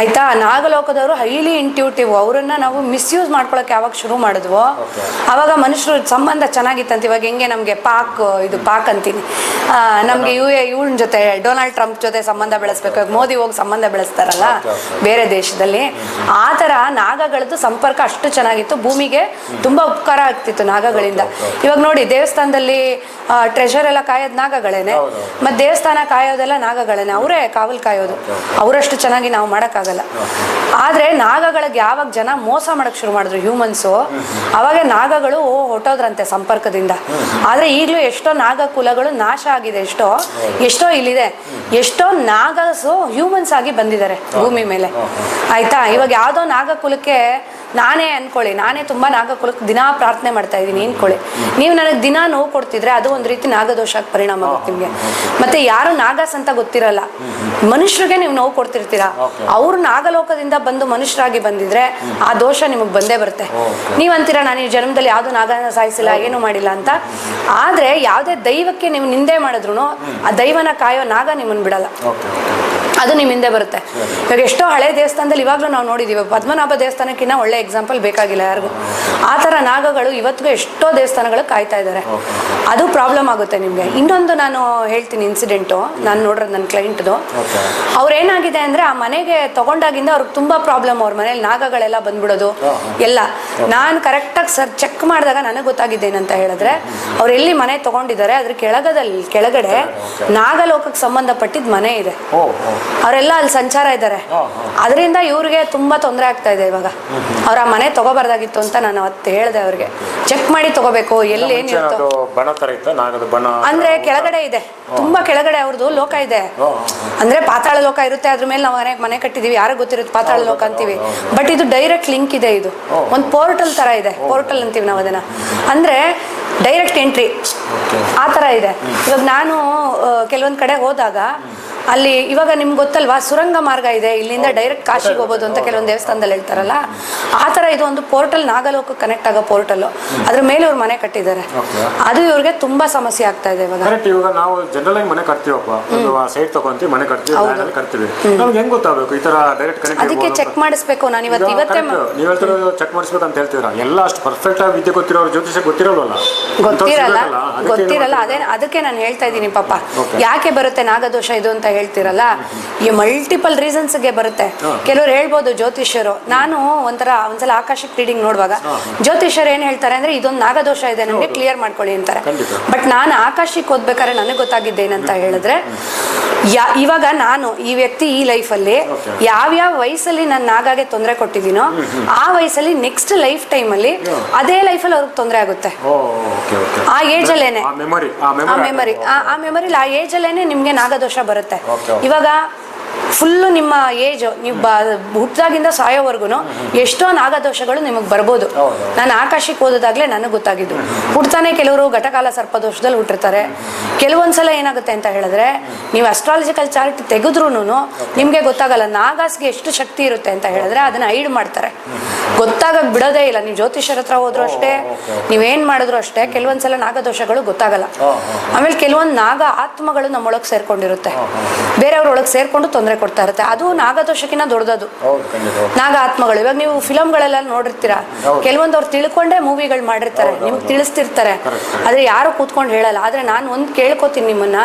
ಆಯ್ತಾ. ನಾಗಲೋಕದವರು ಹೈಲಿ ಇಂಟ್ಯೂಟಿವ್, ಅವರನ್ನ ನಾವು ಮಿಸ್ಯೂಸ್ ಮಾಡ್ಕೊಳಕ್ ಯಾವಾಗ ಶುರು ಮಾಡಿದ್ವೋ ಅವಾಗ ಮನುಷ್ಯರು ಸಂಬಂಧ ಚೆನ್ನಾಗಿತ್ತಂತ. ಇವಾಗ ಹೆಂಗೆ ನಮ್ಗೆ ಪಾಕ್ ಅಂತೀನಿ, ನಮ್ಗೆ ಇವಳ ಜೊತೆ ಡೊನಾಲ್ಡ್ ಟ್ರಂಪ್ ಜೊತೆ ಸಂಬಂಧ ಬೆಳೆಸ್ಬೇಕು, ಮೋದಿ ಹೋಗಿ ಸಂಬಂಧ ಬೆಳೆಸ್ತಾರಲ್ಲ ಬೇರೆ ದೇಶದಲ್ಲಿ, ಆ ತರ ನಾಗಗಳದ್ದು ಸಂಪರ್ಕ ಅಷ್ಟು ಚೆನ್ನಾಗಿತ್ತು, ಭೂಮಿಗೆ ತುಂಬಾ ಉಪಕಾರ ಆಗ್ತಿತ್ತು ನಾಗಗಳಿಂದ. ಇವಾಗ ನೋಡಿ, ದೇವಸ್ಥಾನದಲ್ಲಿ ಟ್ರೆಷರ್ ಎಲ್ಲ ಕಾಯೋದು ನಾಗಗಳೇನೆ, ಮತ್ತೆ ದೇವಸ್ಥಾನ ಕಾಯೋದೆಲ್ಲ ನಾಗಗಳೇನೆ, ಅವರೇ ಕಾವಲ್ ಕಾಯೋದು. ಅವರಷ್ಟು ಚೆನ್ನಾಗಿ ನಾವು ಮಾಡಕ್ಕಾಗಲ್ಲ. ಆದ್ರೆ ನಾಗಗಳಿಗೆ ಯಾವಾಗ ಜನ ಮೋಸ ಮಾಡಕ್ ಶುರು ಮಾಡಿದ್ರು ಹ್ಯೂಮನ್ಸು, ಅವಾಗ ನಾಗಗಳು ಹೊಟ್ಟೋದ್ರಂತೆ ಸಂಪರ್ಕದಿಂದ. ಆದ್ರೆ ಈಗಲೂ ಎಷ್ಟೋ ನಾಗ ಕುಲಗಳು ನಾಶ ಆಗಿದೆ, ಎಷ್ಟೋ ಇಲ್ಲಿದೆ, ಎಷ್ಟೋ ನಾಗಸು ಹ್ಯೂಮನ್ಸ್ ಆಗಿ ಬಂದಿದ್ದಾರೆ ಭೂಮಿ ಮೇಲೆ. ಆಯ್ತಾ, ಇವಾಗ ಯಾವ್ದೋ ನಾಗ ಕುಲಕ್ಕೆ ನಾನೇ ಅನ್ಕೊಳ್ಳಿ, ನಾನೇ ತುಂಬಾ ನಾಗಕುಲಕ್ಕೆ ದಿನಾ ಪ್ರಾರ್ಥನೆ ಮಾಡ್ತಾ ಇದ್ದೀನಿ ಅನ್ಕೊಳ್ಳಿ, ನೀವು ನನಗೆ ದಿನಾ ನೋವು ಕೊಡ್ತಿದ್ರೆ ಅದು ಒಂದು ರೀತಿ ನಾಗದೋಷಕ್ಕೆ ಪರಿಣಾಮ ಆಗುತ್ತೆ ನಿಮ್ಗೆ. ಮತ್ತೆ ಯಾರು ನಾಗಸ್ ಅಂತ ಗೊತ್ತಿರಲ್ಲ, ಮನುಷ್ಯರಿಗೆ ನೀವು ನೋವು ಕೊಡ್ತಿರ್ತೀರಾ, ಅವ್ರು ನಾಗಲೋಕದಿಂದ ಬಂದು ಮನುಷ್ಯರಾಗಿ ಬಂದಿದ್ರೆ ಆ ದೋಷ ನಿಮಗೆ ಬಂದೇ ಬರುತ್ತೆ. ನೀವ್ ಅಂತೀರಾ ನಾನು ಈ ಜನ್ಮದಲ್ಲಿ ಯಾವ್ದು ನಾಗನ ಸಾಯಿಸಿಲ್ಲ, ಏನು ಮಾಡಿಲ್ಲ ಅಂತ. ಆದ್ರೆ ಯಾವ್ದೇ ದೈವಕ್ಕೆ ನೀವು ನಿಂದೆ ಮಾಡಿದ್ರು ಆ ದೈವನ ಕಾಯೋ ನಾಗ ನಿಮ್ಮನ್ನ ಬಿಡಲ್ಲ, ಅದು ನಿಮ್ಮ ಹಿಂದೆ ಬರುತ್ತೆ. ಇವಾಗ ಎಷ್ಟೋ ಹಳೆ ದೇವಸ್ಥಾನದಲ್ಲಿ ಇವಾಗಲೂ ನಾವು ನೋಡಿದೀವಿ, ಪದ್ಮನಾಭ ದೇವಸ್ಥಾನಕ್ಕಿಂತ ಒಳ್ಳೆ ಎಕ್ಸಾಂಪಲ್ ಬೇಕಾಗಿಲ್ಲ ಯಾರಿಗೂ. ಆ ಥರ ನಾಗಗಳು ಇವತ್ತಿಗೂ ಎಷ್ಟೋ ದೇವಸ್ಥಾನಗಳು ಕಾಯ್ತಾ ಇದ್ದಾರೆ. ಅದು ಪ್ರಾಬ್ಲಮ್ ಆಗುತ್ತೆ ನಿಮಗೆ. ಇನ್ನೊಂದು ನಾನು ಹೇಳ್ತೀನಿ ಇನ್ಸಿಡೆಂಟು, ನಾನು ನೋಡಿರೋದು ನನ್ನ ಕ್ಲೈಂಟ್ದು. ಅವ್ರೇನಾಗಿದೆ ಅಂದರೆ ಆ ಮನೆಗೆ ತಗೊಂಡಾಗಿಂದ ಅವ್ರಿಗೆ ತುಂಬ ಪ್ರಾಬ್ಲಮ್. ಅವ್ರ ಮನೇಲಿ ನಾಗಗಳೆಲ್ಲ ಬಂದ್ಬಿಡೋದು ಎಲ್ಲ. ನಾನು ಕರೆಕ್ಟಾಗಿ ಚೆಕ್ ಮಾಡಿದಾಗ ನನಗೆ ಗೊತ್ತಾಗಿದ್ದೇನಂತ ಹೇಳಿದ್ರೆ, ಅವ್ರು ಎಲ್ಲಿ ಮನೆ ತಗೊಂಡಿದ್ದಾರೆ ಅದ್ರ ಕೆಳಗಡೆ ನಾಗಲೋಕಕ್ಕೆ ಸಂಬಂಧಪಟ್ಟಿದ್ದ ಮನೆ ಇದೆ. ಅವರೆಲ್ಲ ಅಲ್ಲಿ ಸಂಚಾರ ಇದ್ದಾರೆ. ಅದರಿಂದ ಇವ್ರಿಗೆ ತುಂಬಾ ತೊಂದರೆ ಆಗ್ತಾ ಇದೆ ಇವಾಗ. ಅವ್ರ ಆ ಮನೆ ತಗೋಬಾರ್ದಾಗಿತ್ತು ಅಂತ ನಾನು ಅವತ್ತು ಹೇಳಿದೆ ಅವ್ರಿಗೆ, ಚೆಕ್ ಮಾಡಿ ತಗೋಬೇಕು ಎಲ್ಲಿ ಏನಿರುತ್ತೋ. ಅಂದ್ರೆ ಕೆಳಗಡೆ ಇದೆ, ತುಂಬಾ ಕೆಳಗಡೆ ಅವ್ರದ್ದು ಲೋಕ ಇದೆ. ಅಂದ್ರೆ ಪಾತಾಳ ಲೋಕ ಇರುತ್ತೆ, ಅದ್ರ ಮೇಲೆ ನಾವು ಮನೆ ಕಟ್ಟಿದೀವಿ, ಯಾರಿಗೆ ಗೊತ್ತಿರುತ್ತೆ ಪಾತಾಳ ಲೋಕ ಅಂತೀವಿ. ಬಟ್ ಇದು ಡೈರೆಕ್ಟ್ ಲಿಂಕ್ ಇದೆ, ಇದು ಒಂದು ಪೋರ್ಟಲ್ ತರ ಇದೆ, ಪೋರ್ಟಲ್ ಅಂತೀವಿ ನಾವು ಅದನ್ನ. ಅಂದ್ರೆ ಡೈರೆಕ್ಟ್ ಎಂಟ್ರಿ ಆ ತರ ಇದೆ. ಇವಾಗ ನಾನು ಕೆಲವೊಂದ್ ಕಡೆ ಹೋದಾಗ ಅಲ್ಲಿ ಇವಾಗ ನಿಮ್ಗೆ ಗೊತ್ತಲ್ವಾ ಸುರಂಗ ಮಾರ್ಗ ಇದೆ, ಇಲ್ಲಿಂದ ಡೈರೆಕ್ಟ್ ಕಾಶಿಗೆ ಹೋಗ್ಬೋದು ಅಂತ ಕೆಲವೊಂದು ದೇವಸ್ಥಾನದಲ್ಲಿ ಹೇಳ್ತಾರಲ್ಲ, ಆ ಥರ ಇದು ಒಂದು ಪೋರ್ಟಲ್, ನಾಗಲೋಕ ಕನೆಕ್ಟ್ ಆಗೋ ಪೋರ್ಟಲ್. ಅದ್ರ ಮೇಲೆ ಇವ್ರು ಮನೆ ಕಟ್ಟಿದ್ದಾರೆ. ಅದು ಇವ್ರಿಗೆ ತುಂಬಾ ಸಮಸ್ಯೆ ಆಗ್ತಾ ಇದೆ ಇವಾಗ. ಇವಾಗ ನಾವು ಜನರಲ್ ಆಗಿ ಮನೆ ಕಟ್ತೀವಪ್ಪ, ಸೈಟ್ ತಗೊಂತೀವಿ, ಮನೆ ಕಟ್ತೀವಿ, ನಮ್ಗೆ ಹೆಂಗ್ ಗೊತ್ತಾಗಬೇಕು ಈ ತರ ಡೈರೆಕ್ಟ್ ಕನೆಕ್ಟ್? ಅದಕ್ಕೆ ಚೆಕ್ ಮಾಡಿಸ್ಬೇಕು. ನಾನು ಇವತ್ತೇ ನೀವು ಹೇಳ್ತಿರೋ ಚೆಕ್ ಮಾಡಿಸ್ಬೇಕು ಅಂತ ಹೇಳ್ತೀರಾ. ಎಲ್ಲ ಅಷ್ಟು ಪರ್ಫೆಕ್ಟ್ ಆಗಿ ವಿದ್ಯೆ ಗೊತ್ತಿರೋರು ಜ್ಯೋತಿಷ ಗೊತ್ತಿರಲ್ವಲ್ಲ, ಗೊತ್ತಿರಲ್ಲ. ಅದಕ್ಕೆ ನಾನು ಹೇಳ್ತಾ ಇದ್ದೀನಿ ಪಾಪ, ಯಾಕೆ ಬರುತ್ತೆ ನಾಗದೋಷ ಇದು ಅಂತ ಹೇಳ್ತಿರಲ್ಲ, ಈ ಮಲ್ಟಿಪಲ್ ರೀಸನ್ಸ್ಗೆ ಬರುತ್ತೆ. ಕೆಲವ್ರು ಹೇಳ್ಬೋದು ಜ್ಯೋತಿಷ್ಯರು, ನಾನು ಒಂದ್ಸಲ ಆಕಾಶಿಕ್ ರೀಡಿಂಗ್ ನೋಡುವಾಗ ಜ್ಯೋತಿಷ್ಯರು ಏನ್ ಹೇಳ್ತಾರೆ ಅಂದ್ರೆ ಇದೊಂದು ನಾಗದೋಷ ಇದೆ ನನಗೆ ಕ್ಲಿಯರ್ ಮಾಡ್ಕೊಳ್ಳಿ ಅಂತಾರೆ. ಬಟ್ ನಾನು ಆಕಾಶಿಕ್ ಓದ್ಬೇಕಾದ್ರೆ ನನಗೆ ಗೊತ್ತಾಗಿದ್ದೇನಂತ ಹೇಳಿದ್ರೆ, ಇವಾಗ ನಾನು ಈ ವ್ಯಕ್ತಿ ಈ ಲೈಫಲ್ಲಿ ಯಾವ್ಯಾವ ವಯಸ್ಸಲ್ಲಿ ನಾನು ನಾಗಾಗೆ ತೊಂದರೆ ಕೊಟ್ಟಿದ್ದೀನೋ ಆ ವಯಸ್ಸಲ್ಲಿ ನೆಕ್ಸ್ಟ್ ಲೈಫ್ ಟೈಮಲ್ಲಿ ಅದೇ ಲೈಫಲ್ಲಿ ಅವ್ರಿಗೆ ತೊಂದರೆ ಆಗುತ್ತೆ. ಆ ಏಜ್ ಅಲ್ಲೇನೆ ಆ ಮೆಮೊರಿ ಆ ಏಜ್ ಅಲ್ಲೇನೆ ನಿಮ್ಗೆ ನಾಗದೋಷ ಬರುತ್ತೆ. ಇವಾಗ ಫುಲ್ಲು ನಿಮ್ಮ ಏಜ್ ನೀವು ಹುಟ್ಟಿದಾಗಿಂದ ಸಾಯೋವರೆಗೂ ಎಷ್ಟೋ ನಾಗದೋಷಗಳು ನಿಮಗೆ ಬರ್ಬೋದು. ನಾನು ಆಕಾಶಕ್ಕೆ ಓದೋದಾಗ್ಲೇ ನನಗೆ ಗೊತ್ತಾಗಿದ್ದು. ಹುಡ್ತಾನೆ ಕೆಲವರು ಘಟಕಾಲ ಸರ್ಪದೋಷದಲ್ಲಿ ಹುಟ್ಟಿರ್ತಾರೆ. ಕೆಲವೊಂದ್ಸಲ ಏನಾಗುತ್ತೆ ಅಂತ ಹೇಳಿದ್ರೆ, ನೀವು ಅಸ್ಟ್ರಾಲಜಿಕಲ್ ಚಾರ್ಟ್ ತೆಗೆದ್ರೂ ನಿಮ್ಗೆ ಗೊತ್ತಾಗಲ್ಲ ನಾಗಾಸ್ಗೆ ಎಷ್ಟು ಶಕ್ತಿ ಇರುತ್ತೆ ಅಂತ ಹೇಳಿದ್ರೆ ಅದನ್ನ ಹೈಡ್ ಮಾಡ್ತಾರೆ, ಗೊತ್ತಾಗಕ್ ಬಿಡೋದೇ ಇಲ್ಲ. ನೀವು ಜ್ಯೋತಿಷರ ಹತ್ರ ಹೋದ್ರು ಅಷ್ಟೇ, ನೀವೇನ್ ಮಾಡಿದ್ರು ಅಷ್ಟೇ, ಕೆಲವೊಂದ್ಸಲ ನಾಗದೋಷಗಳು ಗೊತ್ತಾಗಲ್ಲ. ಆಮೇಲೆ ಕೆಲವೊಂದು ನಾಗ ಆತ್ಮಗಳು ನಮ್ಮೊಳಗೆ ಸೇರ್ಕೊಂಡಿರುತ್ತೆ, ಬೇರೆಯವ್ರೊಳಗೆ ಸೇರ್ಕೊಂಡು ತೊಂದರೆ ಕೊಡ್ತಾ ಇರುತ್ತೆ. ಅದು ನಾಗದೋಷಕ್ಕಿಂತ ದೊಡ್ಡದು ನಾಗ ಆತ್ಮಗಳು. ಇವಾಗ ನೀವು ಫಿಲಮ್ಗಳೆಲ್ಲ ನೋಡಿರ್ತೀರಾ, ಕೆಲವೊಂದು ಅವ್ರು ತಿಳ್ಕೊಂಡೇ ಮೂವಿಗಳು ಮಾಡಿರ್ತಾರೆ, ನಿಮ್ಗೆ ತಿಳಿಸ್ತಿರ್ತಾರೆ, ಆದ್ರೆ ಯಾರು ಕೂತ್ಕೊಂಡು ಹೇಳಲ್ಲ. ಆದ್ರೆ ನಾನು ಒಂದು ಕೇಳ್ಕೊತೀನಿ ನಿಮ್ಮನ್ನ,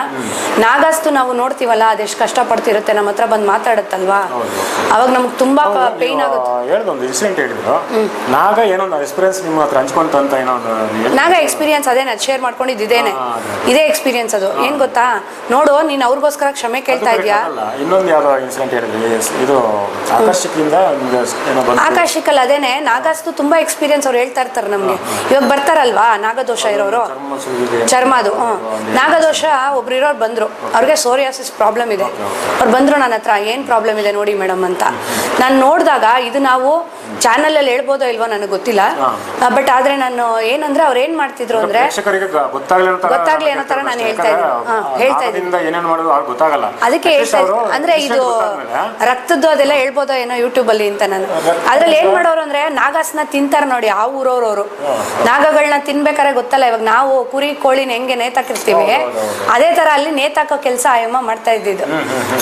ನಾಗಾಸ್ತು ನಾವು ನೋಡ್ತೀವಲ್ಲ ಅದೆಷ್ಟು ಕಷ್ಟಪಡ್ತಿರುತ್ತೆ, ನಮ್ಮ ಹತ್ರ ಬಂದು ಮಾತಾಡುತ್ತಲ್ವಾ, ಅವಾಗ ನಮ್ಗೆ ತುಂಬಾ ಪೇನ್ ಆಗುತ್ತೆ. ನಾಗ ಏನೋ ಎಕ್ಸ್ಪೀರಿಯನ್ಸ್ ನಿಮ್ಮ ಹತ್ರ ಹಂಚ್ಕೊಂತ ಅಂತ ಏನೋ ನಾಗ ಎಕ್ಸ್ಪೀರಿಯನ್ಸ್ ಅದೇ ನಾನು ಶೇರ್ ಮಾಡ್ಕೊಂಡಿದ್ದು ಇದೇ ಎಕ್ಸ್ಪೀರಿಯನ್ಸ್. ಅದು ಏನ್ ಗೊತ್ತಾ, ನೋಡು ನೀನ್ ಅವ್ರಿಗೋಸ್ಕರ ಕ್ಷಮೆ ಕೇಳ್ತಾ ಇದೀಯಾ. ಇನ್ನೊಂದು ಯಾವ್ದೋ ಇನ್ಸಿಡೆಂಟ್ ಹೇಳಿದ್ರಿ, ಇದು ಆಕಾಶಿಕಲ್ ಅದೇನೆ ನಾಗಾಸ್ತು ತುಂಬಾ ಎಕ್ಸ್ಪೀರಿಯನ್ಸ್ ಅವ್ರು ಹೇಳ್ತಾ ಇರ್ತಾರೆ ನಮ್ಗೆ. ಇವಾಗ ಬರ್ತಾರಲ್ವಾ ನಾಗದೋಷ ಇರೋರು, ಚರ್ಮದು ನಾಗದೋಷ ಒಬ್ರು ಇರೋರು ಬಂದ್ರು, ಅವ್ರಿಗೆ ಸೋರಿಯಾಸಿಸ್ ಪ್ರಾಬ್ಲಮ್ ಇದೆ. ಅವ್ರು ಬಂದ್ರು ನನ್ನ ಹತ್ರ, ಏನ್ ಪ್ರಾಬ್ಲಮ್ ಇದೆ ನೋಡಿ ಮೇಡಮ್ ಅಂತ. ನಾನು ನೋಡಿದಾಗ ಇದು ನಾವು ಚಾನಲ್ ಅಲ್ಲಿ ಹೇಳ್ಬೋದೋ ಇಲ್ವೋ ನನಗೆ ಗೊತ್ತಿಲ್ಲ, ಬಟ್ ಆದ್ರೆ ನಾನು ಏನಂದ್ರೆ ಅವ್ರು ಏನ್ ಮಾಡ್ತಿದ್ರು ಅಂದ್ರೆ ಗೊತ್ತಾಗ್ಲಿ ಅನ್ನೋ ತರ ನಾನು ಹೇಳ್ತಾ ಇದ್ದೀನಿ. ಅದಕ್ಕೆ ಹೇಳ್ತಾ ಅಂದ್ರೆ ಇದು ರಕ್ತದ್ದು ಅದೆಲ್ಲ ಹೇಳ್ಬೋದೋ ಏನೋ ಯೂಟ್ಯೂಬ್ ಅಲ್ಲಿ ಅಂತ ನಾನು. ಅದ್ರಲ್ಲಿ ಏನ್ ಮಾಡೋರು ಅಂದ್ರೆ ನಾಗಾಸ್ನ ತಿಂತಾರ ನೋಡಿ, ಆ ಊರವ್ರವ್ರು ನಾಗಗಳನ್ನ ತಿನ್ಬೇಕಾರೆ ಗೊತ್ತಲ್ಲ, ಇವಾಗ ನಾವು ಕುರಿ ಕೋಳಿನ ಹೆಂಗೆ ನೇತಾಕಿರ್ತೀವಿ ಅದೇ ತರ ಅಲ್ಲಿ ನೇತಾಕೋ ಕೆಲಸ ಅಯ್ಯಮ್ಮ ಮಾಡ್ತಾ ಇದ್ದಿದ್ದು.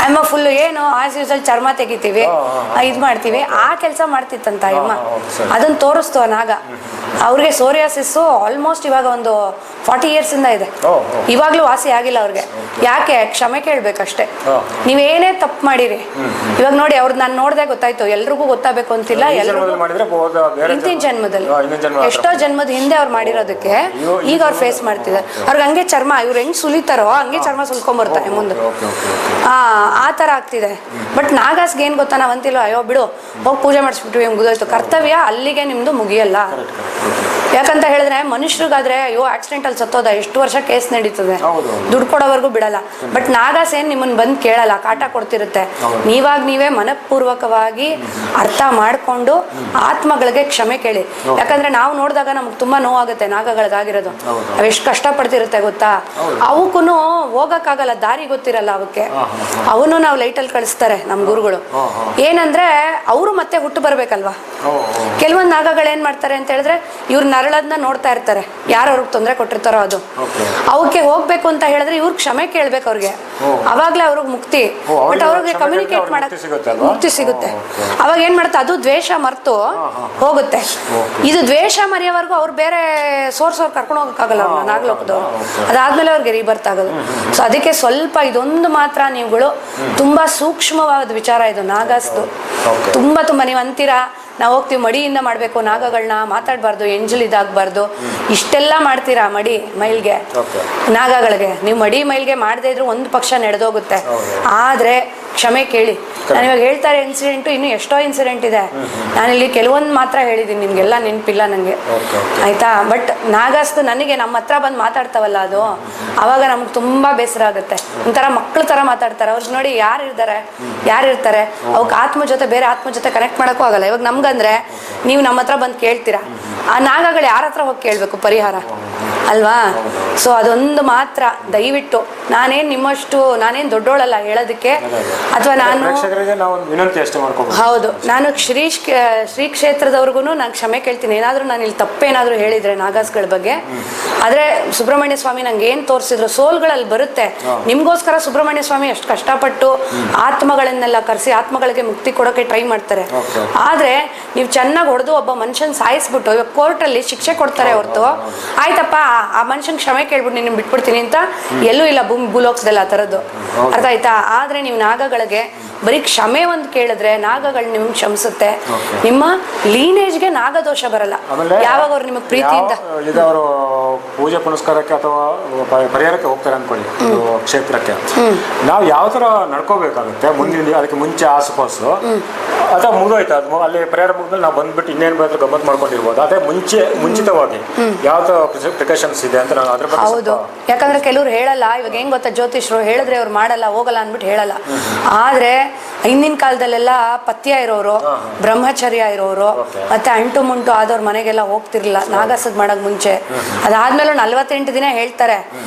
ಅಮ್ಮ ಫುಲ್ ಏನು ಆಸ್ ಯೂಸಲ್ ಚರ್ಮ ತೆಗಿತೀವಿ, ಇದ್ ಮಾಡ್ತೀವಿ, ಆ ಕೆಲಸ ಮಾಡ್ತಿತ್ತಂತ ಅಯ್ಯಮ್ಮ. ಅದನ್ನ ತೋರಿಸ್ತು ನಾಗ. ಅವ್ರಿಗೆ ಸೋರಿಯಾಸಿಸ್ ಆಲ್ಮೋಸ್ಟ್ ಇವಾಗ ಒಂದು 40 years ಇಂದ ಇದೆ. ಇವಾಗ್ಲೂ ವಾಸಿ ಆಗಿಲ್ಲ ಅವ್ರಿಗೆ. ಯಾಕೆ? ಕ್ಷಮೆ ಕೇಳ್ಬೇಕಷ್ಟೇ. ನೀವೇನೇ ತಪ್ಪು ಮಾಡಿರಿ, ಇವಾಗ ನೋಡಿ ಅವ್ರದ್ದು ನಾನು ನೋಡ್ದೆ ಗೊತ್ತಾಯ್ತು. ಎಲ್ರಿಗೂ ಗೊತ್ತಾಗಬೇಕು ಅಂತಿಲ್ಲ, ಹಿಂದಿನ ಜನ್ಮದಲ್ಲಿ ಎಷ್ಟೋ ಜನ್ಮದ ಹಿಂದೆ ಅವ್ರು ಮಾಡಿರೋದಕ್ಕೆ ಈಗ ಅವ್ರು ಫೇಸ್ ಮಾಡ್ತಿದ್ದಾರೆ. ಅವ್ರಿಗೆ ಹಂಗೆ ಚರ್ಮ, ಇವ್ರು ಹೆಂಗ್ ಸುಲಿತಾರೋ ಹಂಗೆ ಚರ್ಮ ಸುಲ್ಕೊಂಡ್ಬರ್ತಾರೆ ಮುಂದೆ. ಆ ತರ ಆಗ್ತಿದೆ. ಬಟ್ ನಾಗಾಸ್ಗೆ ಏನ್ ಗೊತ್ತಾ, ನಾವಂತಿಲ್ಲ ಅಯ್ಯೋ ಬಿಡು ಹೋಗಿ ಪೂಜೆ ಮಾಡಿಸ್ಬಿಟ್ವಿ ಮುಗಿದೋಯ್ತು. ಕರ್ತವ್ಯ ಅಲ್ಲಿಗೆ ನಿಮ್ದು ಮುಗಿಯಲ್ಲ. ಯಾಕಂತ ಹೇಳಿದ್ರೆ ಮನುಷ್ಯರಿಗಾದ್ರೆ ಅಯ್ಯೋ ಆಕ್ಸಿಡೆಂಟ್ ಅಲ್ಲಿ ಸತ್ತೋದ ಎಷ್ಟು ವರ್ಷ ಕೇಸ್ ನಡೀತದೆ, ದುಡ್ಡು ಕೊಡೋವರೆಗೂ ಬಿಡಲ್ಲ. ಬಟ್ ನಾಗಾಸ್ ಏನ್ ನಿಮ್ಮನ್ನ ಬಂದು ಕೇಳಲ್ಲ, ಕಾಟ ಕೊಡ್ತಿರುತ್ತೆ. ನೀವೇ ಮನಪೂರ್ವಕವಾಗಿ ಅರ್ಥ ಮಾಡ್ಕೊಂಡು ಆತ್ಮಗಳಿಗೆ ಕ್ಷಮೆ ಕೇಳಿ. ಯಾಕಂದ್ರೆ ನಾವು ನೋಡಿದಾಗ ನಮ್ಗೆ ತುಂಬಾ ನೋವಾಗುತ್ತೆ ನಾಗಗಳಿಗಾಗಿರೋದು. ಅವೆಷ್ಟು ಕಷ್ಟಪಡ್ತಿರುತ್ತೆ ಗೊತ್ತಾ. ಅವಕ್ಕೂ ಹೋಗಕ್ಕಾಗಲ್ಲ, ದಾರಿ ಗೊತ್ತಿರಲ್ಲ ಅವಕ್ಕೆ. ಅವನು ನಾವು ಲೈಟಲ್ಲಿ ಕಳಿಸ್ತಾರೆ ನಮ್ಮ ಗುರುಗಳು. ಏನಂದ್ರೆ ಅವರು ಮತ್ತೆ ಹುಟ್ಟು ಬರ್ಬೇಕಲ್ವಾ. ಕೆಲವೊಂದು ನಾಗಗಳು ಏನ್ ಮಾಡ್ತಾರೆ ಅಂತ ಹೇಳಿದ್ರೆ ಇವ್ರ ನರಳದ್ನ ನೋಡ್ತಾ ಇರ್ತಾರೆ, ಯಾರು ಅವ್ರಿಗೆ ತೊಂದರೆ ಕೊಟ್ಟಿರ್ತಾರೋ ಅದು. ಅವಕ್ಕೆ ಹೋಗ್ಬೇಕು ಅಂತ ಹೇಳಿದ್ರೆ ಇವ್ರ ಕ್ಷಮೆ ಕೇಳ್ಬೇಕು ಅವ್ರಿಗೆ, ಅವಾಗ್ಲೇ ಅವ್ರಿಗೆ ಮುಕ್ತಿ. ಬಟ್ ಅವ್ರಿಗೆ ಕಮ್ಯುನಿಕೇಟ್ ಮಾಡಕ್ ಮುಕ್ತಿ ಸಿಗುತ್ತೆ. ಅವಾಗ ಏನ್ ಮಾಡುತ್ತೆ, ಅದು ದ್ವೇಷ ಮರ್ತು ಹೋಗುತ್ತೆ. ಇದು ದ್ವೇಷ ಮರೆಯೋವರೆಗೂ ಅವ್ರು ಬೇರೆ ಸೋರ್ಸ್ ಅವ್ರು ಕರ್ಕೊಂಡು ಹೋಗಕ್ಕಾಗಲ್ಲ ಅವ್ರನ್ನ ನಾಗಲೋಕದವ್ರು. ಅದಾದ್ಮೇಲೆ ಅವ್ರಿಗೆ ರೀಬರ್ತ್ ಆಗೋದು. ಸೊ ಅದಕ್ಕೆ ಸ್ವಲ್ಪ ಇದೊಂದು ಮಾತ್ರ ನೀವುಗಳು ತುಂಬಾ ಸೂಕ್ಷ್ಮವಾದ ವಿಚಾರ ಇದು ನಾಗಾಸ್ದು. ತುಂಬಾ ನೀವು ಅಂತೀರಾ ನಾವು ಹೋಗ್ತೀವಿ ಮಡಿಯಿಂದ ಮಾಡಬೇಕು ನಾಗಗಳನ್ನ, ಮಾತಾಡಬಾರ್ದು, ಎಂಜಲ್ ಇದಾಗಬಾರ್ದು, ಇಷ್ಟೆಲ್ಲ ಮಾಡ್ತೀರಾ ಮಡಿ ಮೈಲ್ಗೆ ನಾಗಗಳಿಗೆ. ನೀವು ಮಡಿ ಮೈಲ್ಗೆ ಮಾಡದೇ ಇದ್ರು ಒಂದು ಪಕ್ಷ ನಡೆದೋಗುತ್ತೆ. ಆದರೆ ಕ್ಷಮೆ ಕೇಳಿ. ನಾನು ಇವಾಗ ಹೇಳ್ತಾರೆ ಇನ್ಸಿಡೆಂಟು, ಇನ್ನೂ ಎಷ್ಟೋ ಇನ್ಸಿಡೆಂಟ್ ಇದೆ. ನಾನಿಲ್ಲಿ ಕೆಲವೊಂದು ಮಾತ್ರ ಹೇಳಿದ್ದೀನಿ, ನಿಮಗೆಲ್ಲ ನೆನಪಿಲ್ಲ ನನಗೆ, ಆಯಿತಾ. ಬಟ್ ನಾಗಾಸ್ದು ನನಗೆ ನಮ್ಮ ಹತ್ರ ಬಂದು ಮಾತಾಡ್ತಾವಲ್ಲ ಅದು, ಆವಾಗ ನಮ್ಗೆ ತುಂಬ ಬೇಸರ ಆಗುತ್ತೆ. ಒಂಥರ ಮಕ್ಳ ಥರ ಮಾತಾಡ್ತಾರೆ. ಅವ್ರಿಗೆ ನೋಡಿ ಯಾರಿರ್ತಾರೆ ಅವಕ್ಕೆ ಆತ್ಮ ಜೊತೆ, ಬೇರೆ ಆತ್ಮ ಜೊತೆ ಕನೆಕ್ಟ್ ಮಾಡೋಕ್ಕೂ ಆಗಲ್ಲ. ಇವಾಗ ನಮ್ಗಂದ್ರೆ ನೀವು ನಮ್ಮ ಹತ್ರ ಬಂದು ಕೇಳ್ತೀರಾ, ಆ ನಾಗಗಳು ಯಾರ ಹತ್ರ ಹೋಗಿ ಕೇಳಬೇಕು ಪರಿಹಾರ ಅಲ್ವಾ. ಸೊ ಅದೊಂದು ಮಾತ್ರ ದಯವಿಟ್ಟು, ನಾನೇನು ದೊಡ್ಡೋಳಲ್ಲ ಹೇಳೋದಕ್ಕೆ, ಅಥವಾ ನಾನು ಹೌದು ನಾನು ಶ್ರೀ ಕ್ಷೇತ್ರದವ್ರಿಗೂ ನಾನು ಕ್ಷಮೆ ಕೇಳ್ತೀನಿ. ಏನಾದರೂ ನಾನು ಇಲ್ಲಿ ತಪ್ಪೇನಾದರೂ ಹೇಳಿದರೆ ನಾಗಾಸ್ಗಳ ಬಗ್ಗೆ. ಆದರೆ ಸುಬ್ರಹ್ಮಣ್ಯ ಸ್ವಾಮಿ ನಂಗೆ ಏನು ತೋರಿಸಿದ್ರು ಸೋಲ್ಗಳಲ್ಲಿ ಬರುತ್ತೆ. ನಿಮಗೋಸ್ಕರ ಸುಬ್ರಹ್ಮಣ್ಯ ಸ್ವಾಮಿ ಎಷ್ಟು ಕಷ್ಟಪಟ್ಟು ಆತ್ಮಗಳನ್ನೆಲ್ಲ ಕರೆಸಿ ಆತ್ಮಗಳಿಗೆ ಮುಕ್ತಿ ಕೊಡೋಕ್ಕೆ ಟ್ರೈ ಮಾಡ್ತಾರೆ. ಆದರೆ ನೀವು ಚೆನ್ನಾಗಿ ಹೊಡೆದು ಒಬ್ಬ ಮನುಷ್ಯನ ಸಾಯಿಸ್ಬಿಟ್ಟು ಇವಾಗ ಕೋರ್ಟಲ್ಲಿ ಶಿಕ್ಷೆ ಕೊಡ್ತಾರೆ ಹೊರತು, ಆಯ್ತಪ್ಪ ಆ ಮನುಷ್ಯನ ಕ್ಷಮೆ ಕೇಳ್ಬಿಟ್ಟು ನೀನು ಬಿಟ್ಬಿಡ್ತೀನಿ ಅಂತ ಎಲ್ಲೂ ಇಲ್ಲ ಭೂಲೋಕದಲ್ಲಿ ಆ ಥರದ್ದು. ಅರ್ಥ ಆಯ್ತಾ. ಆದರೆ ನೀವು ನಾಗಗಳಿಗೆ ಬರೀ ಕ್ಷಮೆ ಒಂದು ಕೇಳಿದ್ರೆ ನಾಗಗಳು ನಿಮ್ಗೆ ಕ್ಷಮಿಸುತ್ತೆ. ನಿಮ್ಮ ಲೀನೇಜ್ಗೆ ನಾಗದೋಷ ಬರಲ್ಲ. ಯಾವಾಗ ಅವ್ರು ನಿಮಗೆ ಪ್ರೀತಿಯಿಂದ ಈಗ ಅವರು ಪೂಜೆ ಪುನಸ್ಕಾರಕ್ಕೆ ಅಥವಾ ಪರಿಹಾರಕ್ಕೆ ಹೋಗ್ತಾರೆ ಅನ್ಕೊಳ್ಳಿ ಕ್ಷೇತ್ರಕ್ಕೆ, ನಾವು ಯಾವ ತರ ನಡ್ಕೋಬೇಕಾಗುತ್ತೆ ಮುಂದಿನ, ಅದಕ್ಕೆ ಮುಂಚೆ ಆಸುಪಾಸು ಅಥವಾ ಮುಗಿದೋಯ್ತು ಅದು ಅಲ್ಲಿ ಪರಿಹಾರ ಮುಗಿದ್ಮೇಲೆ ನಾವು ಬಂದ್ಬಿಟ್ಟು ಇನ್ನೇನು ಬೇಕಾದ್ರೂ ಗಮ್ಮತ್ ಮಾಡ್ಕೊಂಡಿರ್ಬೋದು. ಅದೇ ಮುಂಚಿತವಾಗಿ ಯಾವ ಪ್ರಿಕಾಷನ್ಸ್ ಇದೆ ಅಂತ ನಾನು ಅದ್ರ ಬಗ್ಗೆ. ಹೌದು, ಯಾಕಂದ್ರೆ ಕೆಲವ್ರು ಹೇಳಲ್ಲ. ಇವಾಗ ಹೆಂಗ್ ಗೊತ್ತಾ, ಜ್ಯೋತಿಷ್ರು ಹೇಳಿದ್ರೆ ಅವ್ರು ಮಾಡಲ್ಲ, ಹೋಗಲ್ಲ ಅಂದ್ಬಿಟ್ಟು ಹೇಳಲ್ಲ. ಆದ್ರೆ ಹಿಂದಿನ ಕಾಲದಲ್ಲೆಲ್ಲ ಪಥ್ಯ ಇರೋರು, ಬ್ರಹ್ಮಚರ್ಯ ಇರೋರು, ಮತ್ತೆ ಅಂಟು ಮುಂಟು ಆದವ್ರ ಮನೆಗೆಲ್ಲ ಹೋಗ್ತಿರ್ಲಿಲ್ಲ ನಾಗಸದ್ ಮಾಡಕ್ ಮುಂಚೆ. ಅದಾದ್ಮೇಲೆ 48 ದಿನ ಹೇಳ್ತಾರೆ.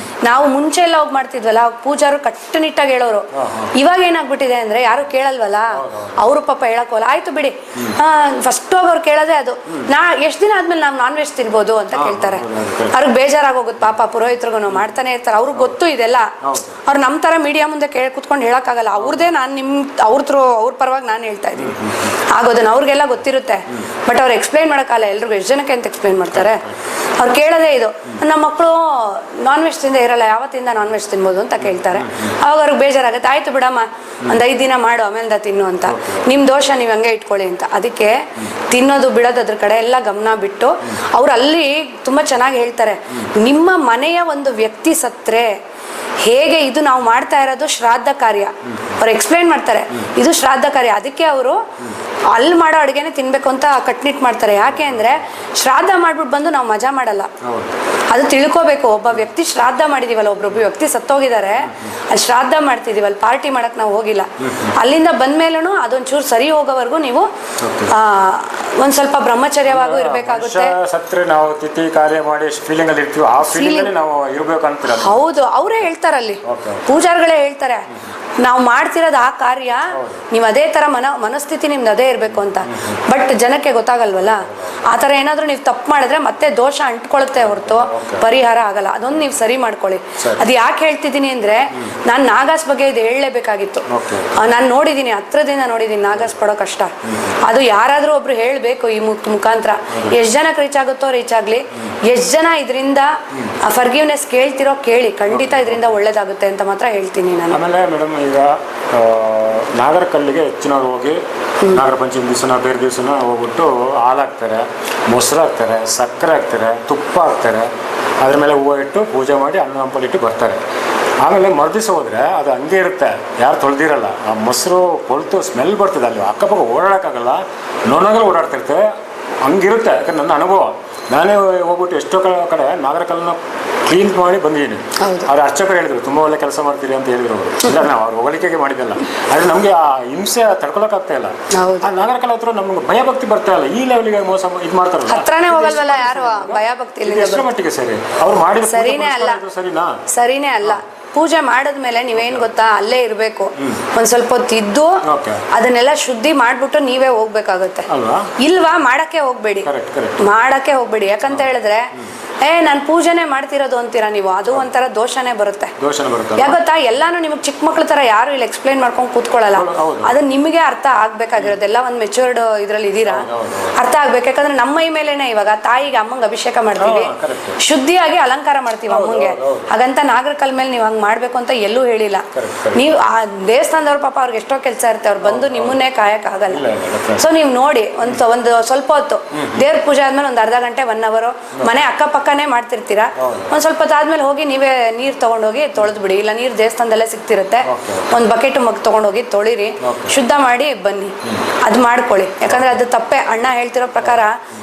ನಾವು ಮುಂಚೆ ಎಲ್ಲ ಹೋಗಿ ಮಾಡ್ತಿದ್ವಲ್ಲ, ಪೂಜಾರು ಕಟ್ಟುನಿಟ್ಟಾಗಿ ಹೇಳೋರು. ಇವಾಗ ಏನಾಗ್ಬಿಟ್ಟಿದೆ ಅಂದ್ರೆ ಯಾರು ಕೇಳಲ್ವಲ್ಲ, ಅವರು ಪಾಪ ಹೇಳಕೋಲ್ಲ. ಆಯ್ತು ಬಿಡಿ, ಫಸ್ಟ್ ಹೋಗಿ ಅವ್ರು ಕೇಳೋದೇ ಅದು, ಎಷ್ಟು ದಿನ ಆದ್ಮೇಲೆ ನಾವು ನಾನ್ ವೆಜ್ ತಿನ್ಬೋದು ಅಂತ ಕೇಳ್ತಾರೆ. ಅವ್ರಿಗೆ ಬೇಜಾರಾಗೋಗುತ್ತೆ ಪಾಪ. ಪುರೋಹಿತರಿಗೂ ಮಾಡ್ತಾನೆ ಇರ್ತಾರೆ, ಅವ್ರಿಗೆ ಗೊತ್ತು ಇದೆಲ್ಲ. ಅವ್ರು ನಮ್ಮ ತರ ಮೀಡಿಯಾ ಮುಂದೆ ಕುತ್ಕೊಂಡು ಹೇಳಕ್ಕಾಗಲ್ಲ. ಅವ್ರದೇ ನಾನು ಅವ್ರ ಪರವಾಗಿ ನಾನು ಹೇಳ್ತಾ ಇದ್ದೀನಿ ಆಗೋದನ್ನ ಅವ್ರಿಗೆಲ್ಲ ಗೊತ್ತಿರುತ್ತೆ. ಬಟ್ ಅವ್ರು ಎಕ್ಸ್ಪ್ಲೈನ್ ಮಾಡೋಕ್ಕಲ್ಲ ಎಲ್ರಿಗೂ. ಎಷ್ಟು ಜನಕ್ಕೆ ಅಂತ ಎಕ್ಸ್ಪ್ಲೈನ್ ಮಾಡ್ತಾರೆ. ಅವ್ರು ಕೇಳೋದೇ ಇದು, ನಮ್ಮ ಮಕ್ಕಳು ನಾನ್ ವೆಜ್ ತಿಂದ ಇರಲ್ಲ, ಯಾವತ್ತಿಂದ ನಾನ್ ವೆಜ್ ತಿನ್ಬೋದು ಅಂತ ಕೇಳ್ತಾರೆ. ಅವಾಗ ಅವ್ರಿಗೆ ಬೇಜಾರಾಗುತ್ತೆ. ಆಯ್ತು ಬಿಡಮ್ಮ, ಒಂದು 5 ದಿನ ಮಾಡು, ಆಮೇಲೆ ತಿನ್ನು ಅಂತ. ನಿಮ್ಮ ದೋಷ ನೀವು ಹಂಗೆ ಇಟ್ಕೊಳ್ಳಿ ಅಂತ. ಅದಕ್ಕೆ ತಿನ್ನೋದು ಬಿಡೋದು ಅದ್ರ ಕಡೆ ಎಲ್ಲ ಗಮನ ಬಿಟ್ಟು ಅವ್ರು ಅಲ್ಲಿ ತುಂಬ ಚೆನ್ನಾಗಿ ಹೇಳ್ತಾರೆ. ನಿಮ್ಮ ಮನೆಯ ಒಂದು ವ್ಯಕ್ತಿ ಸತ್ರೆ ಹೇಗೆ, ಇದು ನಾವು ಮಾಡ್ತಾ ಇರೋದು ಶ್ರಾದ್ದ ಕಾರ್ಯ. ಅವ್ರು ಎಕ್ಸ್ಪ್ಲೈನ್ ಮಾಡ್ತಾರೆ, ಇದು ಶ್ರಾದ್ದ ಕಾರ್ಯ. ಅದಕ್ಕೆ ಅವರು ಅಲ್ಲಿ ಮಾಡೋ ಅಡುಗೆನೇ ತಿನ್ಬೇಕು ಅಂತ ಕಟ್ನಿಟ್ ಮಾಡ್ತಾರೆ. ಯಾಕೆ ಅಂದರೆ ಶ್ರಾದ್ದ ಮಾಡ್ಬಿಟ್ಟು ಬಂದು ನಾವು ಮಜಾ ಮಾಡಲ್ಲ. ಅದು ತಿಳ್ಕೋಬೇಕು. ಒಬ್ಬ ವ್ಯಕ್ತಿ ಶ್ರಾದ್ದ ಮಾಡಿದೀವಲ್ಲ, ಒಬ್ಬೊಬ್ಬ ವ್ಯಕ್ತಿ ಸತ್ತೋಗಿದ್ದಾರೆ, ಅಲ್ಲಿ ಶ್ರಾದ್ದ ಮಾಡ್ತಿದೀವಲ್ಲ, ಪಾರ್ಟಿ ಮಾಡಕ್ ನಾವು ಹೋಗಿಲ್ಲ. ಅಲ್ಲಿಂದ ಬಂದ್ಮೇಲೂ ಅದೊಂಚೂರು ಸರಿ ಹೋಗೋವರೆಗೂ ನೀವು ಒಂದ್ ಸ್ವಲ್ಪ ಬ್ರಹ್ಮಚರ್ಯವಾಗೂ ಇರ್ಬೇಕಾಗುತ್ತೆ. ಸತ್ರೆ ನಾವು ತಿಥಿ ಕಾರ್ಯ ಮಾಡಿ ಫೀಲಿಂಗ್ ಅಲ್ಲಿ ಇರ್ತೀವಿ, ಆ ಫೀಲಿಂಗ್ ಅಲ್ಲಿ ನಾವು ಇರ್ಬೇಕು ಅಂತೀರ. ಹೌದು, ಅವರೇ ಹೇಳ್ತಾರಲ್ಲಿ, ಪೂಜಾರಿಗಳೇ ಹೇಳ್ತಾರೆ. ನಾವು ಮಾಡ್ತಿರೋದು ಆ ಕಾರ್ಯ ನೀವು ಅದೇ ತರ ಮನಸ್ಥಿತಿ ನಿಮ್ದು ಅದೇ ಇರಬೇಕು ಅಂತ. ಬಟ್ ಜನಕ್ಕೆ ಗೊತ್ತಾಗಲ್ವಲ್ಲ. ಆ ಥರ ಏನಾದರೂ ನೀವು ತಪ್ಪು ಮಾಡಿದ್ರೆ ಮತ್ತೆ ದೋಷ ಅಂಟ್ಕೊಳುತ್ತೆ ಹೊರತು ಪರಿಹಾರ ಆಗಲ್ಲ. ಅದೊಂದು ನೀವು ಸರಿ ಮಾಡ್ಕೊಳ್ಳಿ. ಅದು ಯಾಕೆ ಹೇಳ್ತಿದ್ದೀನಿ ಅಂದ್ರೆ, ನಾನು ನಾಗಾಸ್ ಬಗ್ಗೆ ಇದು ಹೇಳಲೇಬೇಕಾಗಿತ್ತು. ನಾನು ನೋಡಿದ್ದೀನಿ, ಹತ್ರದಿಂದ ನೋಡಿದ್ದೀನಿ ನಾಗಾಸ್ ಪಡೋ ಕಷ್ಟ. ಅದು ಯಾರಾದರೂ ಒಬ್ರು ಹೇಳಬೇಕು ಈ ಮುಖಾಂತರ. ಎಷ್ಟು ಜನಕ್ಕೆ ರೀಚ್ ಆಗುತ್ತೋ ರೀಚ್ ಆಗಲಿ. ಎಷ್ಟು ಜನ ಇದರಿಂದ ಫರ್ಗಿವ್ನೆಸ್ ಕೇಳ್ತಿರೋ ಕೇಳಿ, ಖಂಡಿತ ಇದರಿಂದ ಒಳ್ಳೇದಾಗುತ್ತೆ ಅಂತ ಮಾತ್ರ ಹೇಳ್ತೀನಿ ನಾನು. ಆಮೇಲೆ ಮೇಡಮ್, ಈಗ ನಾಗರಕಲ್ಲಿಗೆ ಹೆಚ್ಚಿನವ್ರು ಹೋಗಿ ನಾಗರ ಪಂಚಮಿ ದಿವಸನ ಬೇರೆ ದಿವಸನ ಹೋಗ್ಬಿಟ್ಟು ಹಾಲು ಹಾಕ್ತಾರೆ, ಮೊಸರು ಹಾಕ್ತಾರೆ, ಸಕ್ಕರೆ ಹಾಕ್ತಾರೆ, ತುಪ್ಪ ಹಾಕ್ತಾರೆ, ಅದ್ರ ಮೇಲೆ ಹೂವು ಇಟ್ಟು ಪೂಜೆ ಮಾಡಿ ಅನ್ನ ಹಂಪಲು ಇಟ್ಟು ಬರ್ತಾರೆ. ಆಮೇಲೆ ಮರುದಿವಸ ಹೋದರೆ ಅದು ಹಂಗೆ ಇರುತ್ತೆ, ಯಾರು ತೊಳೆದಿರಲ್ಲ. ಆ ಮೊಸರು ಕೊಳ್ತು ಸ್ಮೆಲ್ ಬರ್ತದೆ, ಅಲ್ಲಿ ಅಕ್ಕಪಕ್ಕ ಓಡಾಡೋಕ್ಕಾಗಲ್ಲ, ನೊಣಗಳು ಓಡಾಡ್ತಿರ್ತವೆ, ಹಂಗಿರುತ್ತೆ. ಯಾಕಂದ್ರೆ ನನ್ನ ಅನುಭವ, ನಾನೇ ಹೋಗ್ಬಿಟ್ಟು ಎಷ್ಟೋ ಕಡೆ ನಾಗರಕಲ್ಲನ್ನ ಕ್ಲೀನ್ ಮಾಡಿ ಬಂದಿದ್ದೀನಿ. ಅವ್ರು ಅರ್ಚಕರು ಹೇಳಿದ್ರು ತುಂಬ ಒಳ್ಳೆ ಕೆಲಸ ಮಾಡ್ತೀರಿ ಅಂತ ಹೇಳಿದ್ರು ಅವರು. ಇಲ್ಲ, ನಾವು ಅವ್ರ ಹೊಗಳಿಕೆಗೆ ಮಾಡಿದ್ದಲ್ಲ, ಆದರೆ ನಮಗೆ ಆ ಹಿಂಸೆ ತಡ್ಕೊಳಕ್ಕಾಗ್ತಾ ಇಲ್ಲ. ಆ ನಾಗರಕಲ್ಲ ಹತ್ರ ನಮ್ಗೆ ಭಯ ಭಕ್ತಿ ಬರ್ತಾ ಇಲ್ಲ. ಈ ಲೆವೆಲ್ಗೆ ಮೋಸ ಇದು ಮಾಡ್ತಾರಲ್ಲ, ಹತ್ರನೇ ಹೋಗಲ್ವಲ್ಲ ಯಾರು. ಭಯ ಭಕ್ತಿ ಎಷ್ಟರ ಮಟ್ಟಿಗೆ ಸರಿ? ಅವ್ರು ಮಾಡಿದ ಸರಿನೇ ಅಲ್ಲ, ಸರಿನೇ ಅಲ್ಲ. ಪೂಜೆ ಮಾಡಿದ್ಮೇಲೆ ನೀವೇನ್ ಗೊತ್ತಾ, ಅಲ್ಲೇ ಇರ್ಬೇಕು. ಒಂದ್ ಸ್ವಲ್ಪ ಹೊತ್ತು ಇದ್ದು ಅದನ್ನೆಲ್ಲ ಶುದ್ಧಿ ಮಾಡ್ಬಿಟ್ಟು ನೀವೇ ಹೋಗ್ಬೇಕಾಗತ್ತೆ. ಇಲ್ವಾ, ಮಾಡಕ್ಕೆ ಹೋಗ್ಬೇಡಿ, ಮಾಡಕ್ಕೆ ಹೋಗ್ಬೇಡಿ. ಯಾಕಂತ ಹೇಳಿದ್ರೆ ನಾನು ಪೂಜೆನೆ ಮಾಡ್ತಿರೋದು ಅಂತೀರಾ ನೀವು, ಅದು ಒಂಥರ ದೋಷನೇ ಬರುತ್ತೆ. ಯಾಕೆ ಗೊತ್ತಾ, ಎಲ್ಲಾನು ನಿಮಗೆ ಚಿಕ್ಕ ಮಕ್ಳ ತರ ಯಾರು ಇಲ್ಲಿ ಎಕ್ಸ್ಪ್ಲೈನ್ ಮಾಡ್ಕೊಂಡು ಕೂತ್ಕೊಳ್ಳಲ್ಲ. ಅದು ನಿಮಗೆ ಅರ್ಥ ಆಗ್ಬೇಕಾಗಿರೋದು. ಎಲ್ಲ ಒಂದು ಮೆಚೂರ್ಡ್ ಇದ್ರಲ್ಲಿ ಇದೀರಾ, ಅರ್ಥ ಆಗ್ಬೇಕು. ಯಾಕಂದ್ರೆ ನಮ್ಮ ಮೈ ಮೇಲೆನೆ ಇವಾಗ ತಾಯಿಗೆ ಅಮ್ಮಂಗೆ ಅಭಿಷೇಕ ಮಾಡ್ತೀವಿ, ಶುದ್ಧಿಯಾಗಿ ಅಲಂಕಾರ ಮಾಡ್ತೀವಿ ಅಮ್ಮಂಗೆ. ಹಾಗಂತ ನಾಗರಕಲ್ ಮೇಲೆ ನೀವು ಹಂಗ್ ಮಾಡ್ಬೇಕು ಅಂತ ಎಲ್ಲೂ ಹೇಳಿಲ್ಲ. ನೀವು ಆ ದೇವಸ್ಥಾನದವ್ರ ಪಾಪ ಅವ್ರಿಗೆ ಎಷ್ಟೋ ಕೆಲಸ ಇರುತ್ತೆ, ಅವ್ರು ಬಂದು ನಿಮ್ಮನ್ನೇ ಕಾಯಕ್ ಆಗಲ್ಲ. ಸೊ ನೀವು ನೋಡಿ, ಒಂದು ಸ್ವಲ್ಪ ಹೊತ್ತು ದೇವ್ರ ಪೂಜೆ ಆದ್ಮೇಲೆ ಒಂದು ಅರ್ಧ ಗಂಟೆ 1 hour ಮನೆ ಅಕ್ಕಪಕ್ಕ ಮಾಡ್ತಿರ್ತೀರಾ. ಒಂದ್ ಸ್ವಲ್ಪ ಆದ್ಮೇಲೆ ಹೋಗಿ ನೀವೇ ನೀರ್ ತಗೊಂಡೋಗಿ ತೊಳೆದ್ ಬಿಡಿ. ಇಲ್ಲ ನೀರ್ ದೇವಸ್ಥಾನದಲ್ಲೇ ಸಿಗ್ತಿರುತ್ತೆ, ಒಂದ್ ಬಕೆಟ್ ಮಗ್ ತಗೊಂಡೋಗಿ ತೊಳಿರಿ, ಶುದ್ಧ ಮಾಡಿ ಬನ್ನಿ. ಅದ್ ಮಾಡ್ಕೊಳ್ಳಿ. ಯಾಕಂದ್ರೆ ಅದು ತಪ್ಪೆ. ಅಣ್ಣ ಹೇಳ್ತಿರೋ ಪ್ರಕಾರ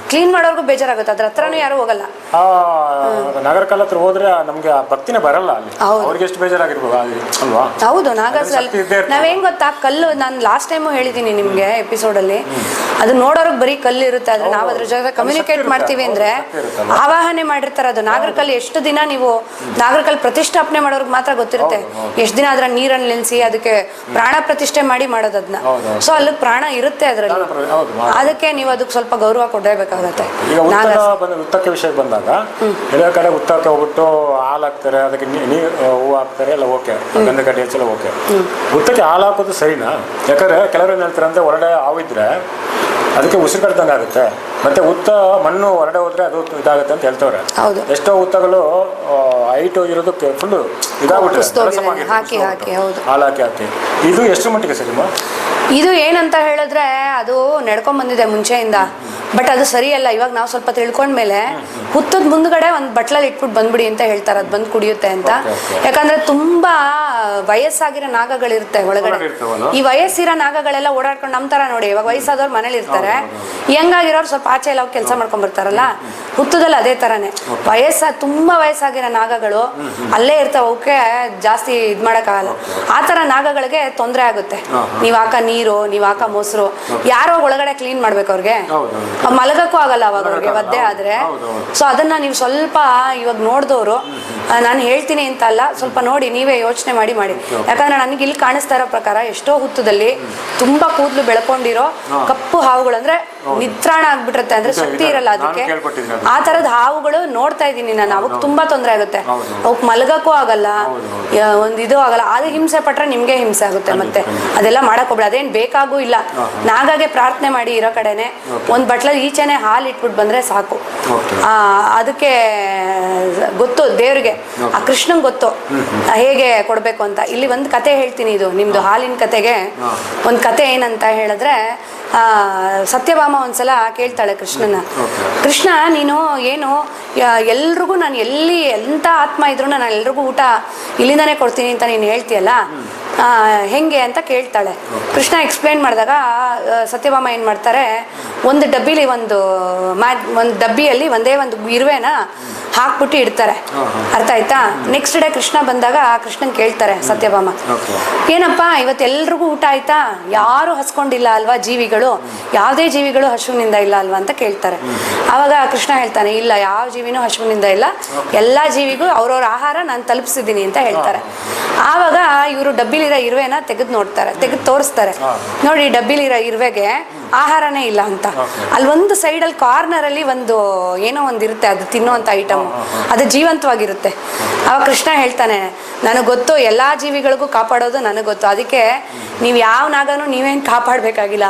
ಕ್ಲೀನ್ ಮಾಡೋರ್ಗು ಬೇಜಾರಾಗುತ್ತೆ, ಅದ್ರ ಹತ್ರನೂ ಯಾರು ಹೋಗಲ್ಲ. ನಾಗರಕಲ್ ಹತ್ರ ಹೋದ್ರೆ ನಮ್ಗೆ ಭಕ್ತಿನೇ ಬರಲ್ಲ. ಅವ್ರಿಗೆ ಎಷ್ಟು ಬೇಜಾರಾಗಿರ್ಬೋದು ಅಲ್ವಾ? ಹೌದು. ನಾಗರಲ್ಲಿ ನಾವೇನ್ ಗೊತ್ತಾ, ಕಲ್ಲು ನಾನು ಲಾಸ್ಟ್ ಟೈಮು ಹೇಳಿದೀನಿ ನಿಮ್ಗೆ ಎಪಿಸೋಡ್ ಅಲ್ಲಿ, ಅದು ನೋಡೋರ್ಗ್ ಬರೀ ಕಲ್ಲು ಇರುತ್ತೆ. ಆದ್ರೆ ನಾವ್ ಅದ್ರ ಜೊತೆ ಕಮ್ಯುನಿಕೇಟ್ ಮಾಡ್ತೀವಿ ಅಂದ್ರೆ ಆವಾಹನೆ ಮಾಡಿರ್ತಾರೆ. ಅದು ನಾಗರಕಲ್ ಎಷ್ಟು ದಿನ ನೀವು ನಾಗರಕಲ್ ಪ್ರತಿಷ್ಠಾಪನೆ ಮಾಡೋರ್ಗ್ ಮಾತ್ರ ಗೊತ್ತಿರುತ್ತೆ. ಎಷ್ಟು ದಿನ ಅದ್ರ ನೀರನ್ನು ನೆನೆಸಿ ಅದಕ್ಕೆ ಪ್ರಾಣ ಪ್ರತಿಷ್ಠೆ ಮಾಡಿ ಮಾಡೋದು ಅದನ್ನ. ಸೊ ಅಲ್ಲಿ ಪ್ರಾಣ ಇರುತ್ತೆ ಅದ್ರಲ್ಲಿ. ಅದಕ್ಕೆ ನೀವು ಅದಕ್ಕೆ ಸ್ವಲ್ಪ ಗೌರವ ಕೊಡಲೇಬೇಕಾಗತ್ತೆ. ಈಗ ಉತ್ತಕ್ಕೆ ವಿಷಯಕ್ಕೆ ಬಂದಾಗ ಎಲ್ಲ ಕಡೆ ಉತ್ತಕ್ಕೆ ಹೋಗ್ಬಿಟ್ಟು ಹಾಲು ಹಾಕ್ತಾರೆ, ಅದಕ್ಕೆ ನೀರು ಹೂವು ಹಾಕ್ತಾರೆ, ಎಲ್ಲ ಓಕೆ, ಗಂಧ ಕಡ್ಡಿ ಹಚ್ಚಲ್ಲ ಓಕೆ. ಉತ್ತಕ್ಕೆ ಹಾಲು ಹಾಕೋದು ಸರಿನಾ? ಯಾಕಂದ್ರೆ ಕೆಲವರು ಏನ್ ಹೇಳ್ತಾರೆ ಅಂದ್ರೆ, ಹೊರಡೆ ಹಾವಿದ್ರೆ ಅದಕ್ಕೆ ಉಸಿರು ಕಡ್ದಂಗೆ ಆಗುತ್ತೆ, ಮತ್ತೆ ಉತ್ತ ಮಣ್ಣು ಹೊರಡೆ ಹೋದ್ರೆ ಅದು ಇದಾಗುತ್ತೆ ಅಂತ ಹೇಳ್ತವ್ರೆ. ಎಷ್ಟೋ ಉತ್ತಗಳು ಹೈಟ್ ಇರೋದಕ್ಕೆ ಫುಲ್ ಇದಾಗ್ಬಿಟ್ಟು ಹಾಕಿ ಇದು ಎಷ್ಟು ಮಟ್ಟಿಗೆ ಸರಿಮ? ಇದು ಏನಂತ ಹೇಳಿದ್ರೆ, ಅದು ನಡ್ಕೊಂಡ್ ಬಂದಿದೆ ಮುಂಚೆಯಿಂದ, ಬಟ್ ಅದು ಸರಿಯಲ್ಲ. ಇವಾಗ ನಾವು ಸ್ವಲ್ಪ ತಿಳ್ಕೊಂಡ್ಮೇಲೆ ಹುತ್ತದ ಮುಂದ್ಗಡೆ ಒಂದು ಬಟ್ಲಲ್ಲಿ ಇಟ್ಬಿಟ್ಟು ಬಂದ್ಬಿಡಿ ಅಂತ ಹೇಳ್ತಾರೆ, ಅದು ಬಂದು ಕುಡಿಯುತ್ತೆ ಅಂತ. ಯಾಕಂದ್ರೆ ತುಂಬಾ ವಯಸ್ಸಾಗಿರೋ ನಾಗಗಳಿರುತ್ತೆ ಒಳಗಡೆ. ಈ ವಯಸ್ಸಿರೋ ನಾಗಗಳೆಲ್ಲ ಓಡಾಡ್ಕೊಂಡು ನಮ್ಮ ತರ ನೋಡಿ, ಇವಾಗ ವಯಸ್ಸಾದವ್ರು ಮನೇಲಿ ಇರ್ತಾರೆ, ಹೆಂಗಾಗಿರೋರು ಸ್ವಲ್ಪ ಆಚೆ ಎಲ್ಲ ಕೆಲಸ ಮಾಡ್ಕೊಂಡ್ ಬರ್ತಾರಲ್ಲ, ಹುತ್ತದಲ್ಲಿ ಅದೇ ತರನೇ ತುಂಬಾ ವಯಸ್ಸಾಗಿರೋ ನಾಗಗಳು ಅಲ್ಲೇ ಇರ್ತಾವ. ಅವಕ್ಕೆ ಜಾಸ್ತಿ ಇದ್ ಮಾಡಕ್ಕಾಗಲ್ಲ. ಆ ತರ ನಾಗಗಳಿಗೆ ತೊಂದರೆ ಆಗುತ್ತೆ. ನೀವ್ ಹಾಕ ನೀರು, ನೀವ್ ಹಾಕ ಮೊಸರು, ಯಾರೋ ಒಳಗಡೆ ಕ್ಲೀನ್ ಮಾಡ್ಬೇಕು ಅವ್ರಿಗೆ, ಮಲಗಕ್ಕೂ ಆಗಲ್ಲ ಅವಾಗ ಅವ್ರಿಗೆ ಒದ್ದೆ ಆದ್ರೆ. ಸೊ ಅದನ್ನ ನೀವು ಸ್ವಲ್ಪ ಇವಾಗ ನೋಡ್ದವ್ರು, ನಾನು ಹೇಳ್ತೀನಿ ಅಂತ ಅಲ್ಲ, ಸ್ವಲ್ಪ ನೋಡಿ ನೀವೇ ಯೋಚನೆ ಮಾಡಿ. ಯಾಕಂದ್ರೆ ನನಗೆ ಇಲ್ಲಿ ಕಾಣಿಸ್ತಾ ಇರೋ ಪ್ರಕಾರ ಎಷ್ಟೋ ಹುತ್ತದಲ್ಲಿ ತುಂಬಾ ಕೂದಲು ಬೆಳ್ಕೊಂಡಿರೋ ಕಪ್ಪು ಹಾವುಗಳು, ಅಂದ್ರೆ ನಿತ್ರಾಣ ಆಗ್ಬಿಟ್ಟಿರುತ್ತೆ, ಅಂದ್ರೆ ಶಕ್ತಿ ಇರಲ್ಲ ಅದಕ್ಕೆ. ಆ ತರದ ಹಾವುಗಳು ನೋಡ್ತಾ ಇದ್ದೀನಿ ನಾನು. ಅವಕ್ಕೆ ತುಂಬಾ ತೊಂದರೆ ಆಗುತ್ತೆ, ಅವಕ್ ಮಲಗಕ್ಕೂ ಆಗಲ್ಲ, ಒಂದ್ ಇದು ಆಗಲ್ಲ. ಅದು ಹಿಂಸೆ ಪಟ್ರೆ ನಿಮ್ಗೆ ಹಿಂಸೆ ಆಗುತ್ತೆ. ಮತ್ತೆ ಅದೆಲ್ಲ ಮಾಡಕ್ ಹೋಗ್ಬೇಡ, ಅದೇನ್ ಬೇಕಾಗೂ ಇಲ್ಲ. ನಾಗಾಗೆ ಪ್ರಾರ್ಥನೆ ಮಾಡಿ ಇರೋ ಕಡೆನೆ ಒಂದ್ ಬಟ್ಲಲ್ಲಿ ಈಚೆನೆ ಹಾಲು ಇಟ್ಬಿಟ್ಟು ಬಂದ್ರೆ ಸಾಕು. ಅದಕ್ಕೆ ಗೊತ್ತು ದೇವ್ರಿಗೆ, ಆ ಕೃಷ್ಣಂಗೆ ಗೊತ್ತು ಹೇಗೆ ಕೊಡ್ಬೇಕು ಅಂತ. ಇಲ್ಲಿ ಒಂದು ಕತೆ ಹೇಳ್ತೀನಿ, ಇದು ನಿಮ್ದು ಹಾಲಿನ ಕತೆಗೆ ಒಂದ್ ಕತೆ ಏನಂತ ಹೇಳಿದ್ರೆ, ಸತ್ಯಭಾಮ ಒಂದ್ಸಲ ಕೇಳ್ತಾಳೆ ಕೃಷ್ಣನ, ಕೃಷ್ಣ ನೀನು ಏನು ಎಲ್ರಿಗೂ ನಾನು ಎಲ್ಲಿ ಎಂತ ಆತ್ಮ ಇದ್ರು ನಾನು ಎಲ್ರಿಗೂ ಊಟ ಇಲ್ಲಿಂದಾನೆ ಕೊಡ್ತೀನಿ ಅಂತ ನೀನು ಹೇಳ್ತೀಯಲ್ಲ, ಹೆಂಗೆ ಅಂತ ಕೇಳ್ತಾಳೆ. ಕೃಷ್ಣ ಎಕ್ಸ್ಪ್ಲೇನ್ ಮಾಡಿದಾಗ ಸತ್ಯಭಾಮ ಏನು ಮಾಡ್ತಾರೆ, ಒಂದು ಡಬ್ಬಿಲಿ ಒಂದು ಡಬ್ಬಿಯಲ್ಲಿ ಒಂದೇ ಒಂದು ಇರುವೆನ ಹಾಕ್ಬಿಟ್ಟು ಇಡ್ತಾರೆ. ಅರ್ಥ ಆಯ್ತಾ? ನೆಕ್ಸ್ಟ್ ಡೇ ಕೃಷ್ಣ ಬಂದಾಗ ಕೃಷ್ಣನ್ ಕೇಳ್ತಾರೆ ಸತ್ಯಭಾಮ, ಏನಪ್ಪ ಇವತ್ತೆಲ್ರಿಗೂ ಊಟ ಆಯ್ತಾ? ಯಾರು ಹಸ್ಕೊಂಡಿಲ್ಲ ಅಲ್ವಾ ಜೀವಿಗಳು? ಯಾವುದೇ ಜೀವಿಗಳು ಹಸುವಿನಿಂದ ಇಲ್ಲ ಅಲ್ವಾ ಅಂತ ಕೇಳ್ತಾರೆ. ಆವಾಗ ಕೃಷ್ಣ ಹೇಳ್ತಾನೆ, ಇಲ್ಲ, ಯಾವ ಜೀವಿನೂ ಹಸುವಿನಿಂದ ಇಲ್ಲ, ಎಲ್ಲ ಜೀವಿಗೂ ಅವ್ರವ್ರ ಆಹಾರ ನಾನು ತಲುಪಿಸಿದ್ದೀನಿ ಅಂತ ಹೇಳ್ತಾರೆ. ಆವಾಗ ಇವರು ಡಬ್ಬಿಲಿರೋ ಇರುವೆನ ತೆಗೆದು ತೋರಿಸ್ತಾರೆ. ನೋಡಿ, ಡಬ್ಬಿಲಿರೋ ಇರುವೆಗೆ ಆಹಾರನೇ ಇಲ್ಲ ಅಂತ. ಅಲ್ಲಿ ಒಂದು ಸೈಡಲ್ಲಿ ಕಾರ್ನರ್ ಅಲ್ಲಿ ಒಂದು ಏನೋ ಒಂದು ಇರುತ್ತೆ, ಅದು ತಿನ್ನುವಂತ ಐಟಮ್, ಅದು ಜೀವಂತವಾಗಿರುತ್ತೆ. ಅವಾಗ ಕೃಷ್ಣ ಹೇಳ್ತಾನೆ, ನನಗೆ ಗೊತ್ತು, ಎಲ್ಲಾ ಜೀವಿಗಳಿಗೂ ಕಾಪಾಡೋದು ನನಗೆ ಗೊತ್ತು, ಅದಕ್ಕೆ ನೀವು ಯಾವ ನಾಗನೂ ನೀವೇನು ಕಾಪಾಡಬೇಕಾಗಿಲ್ಲ,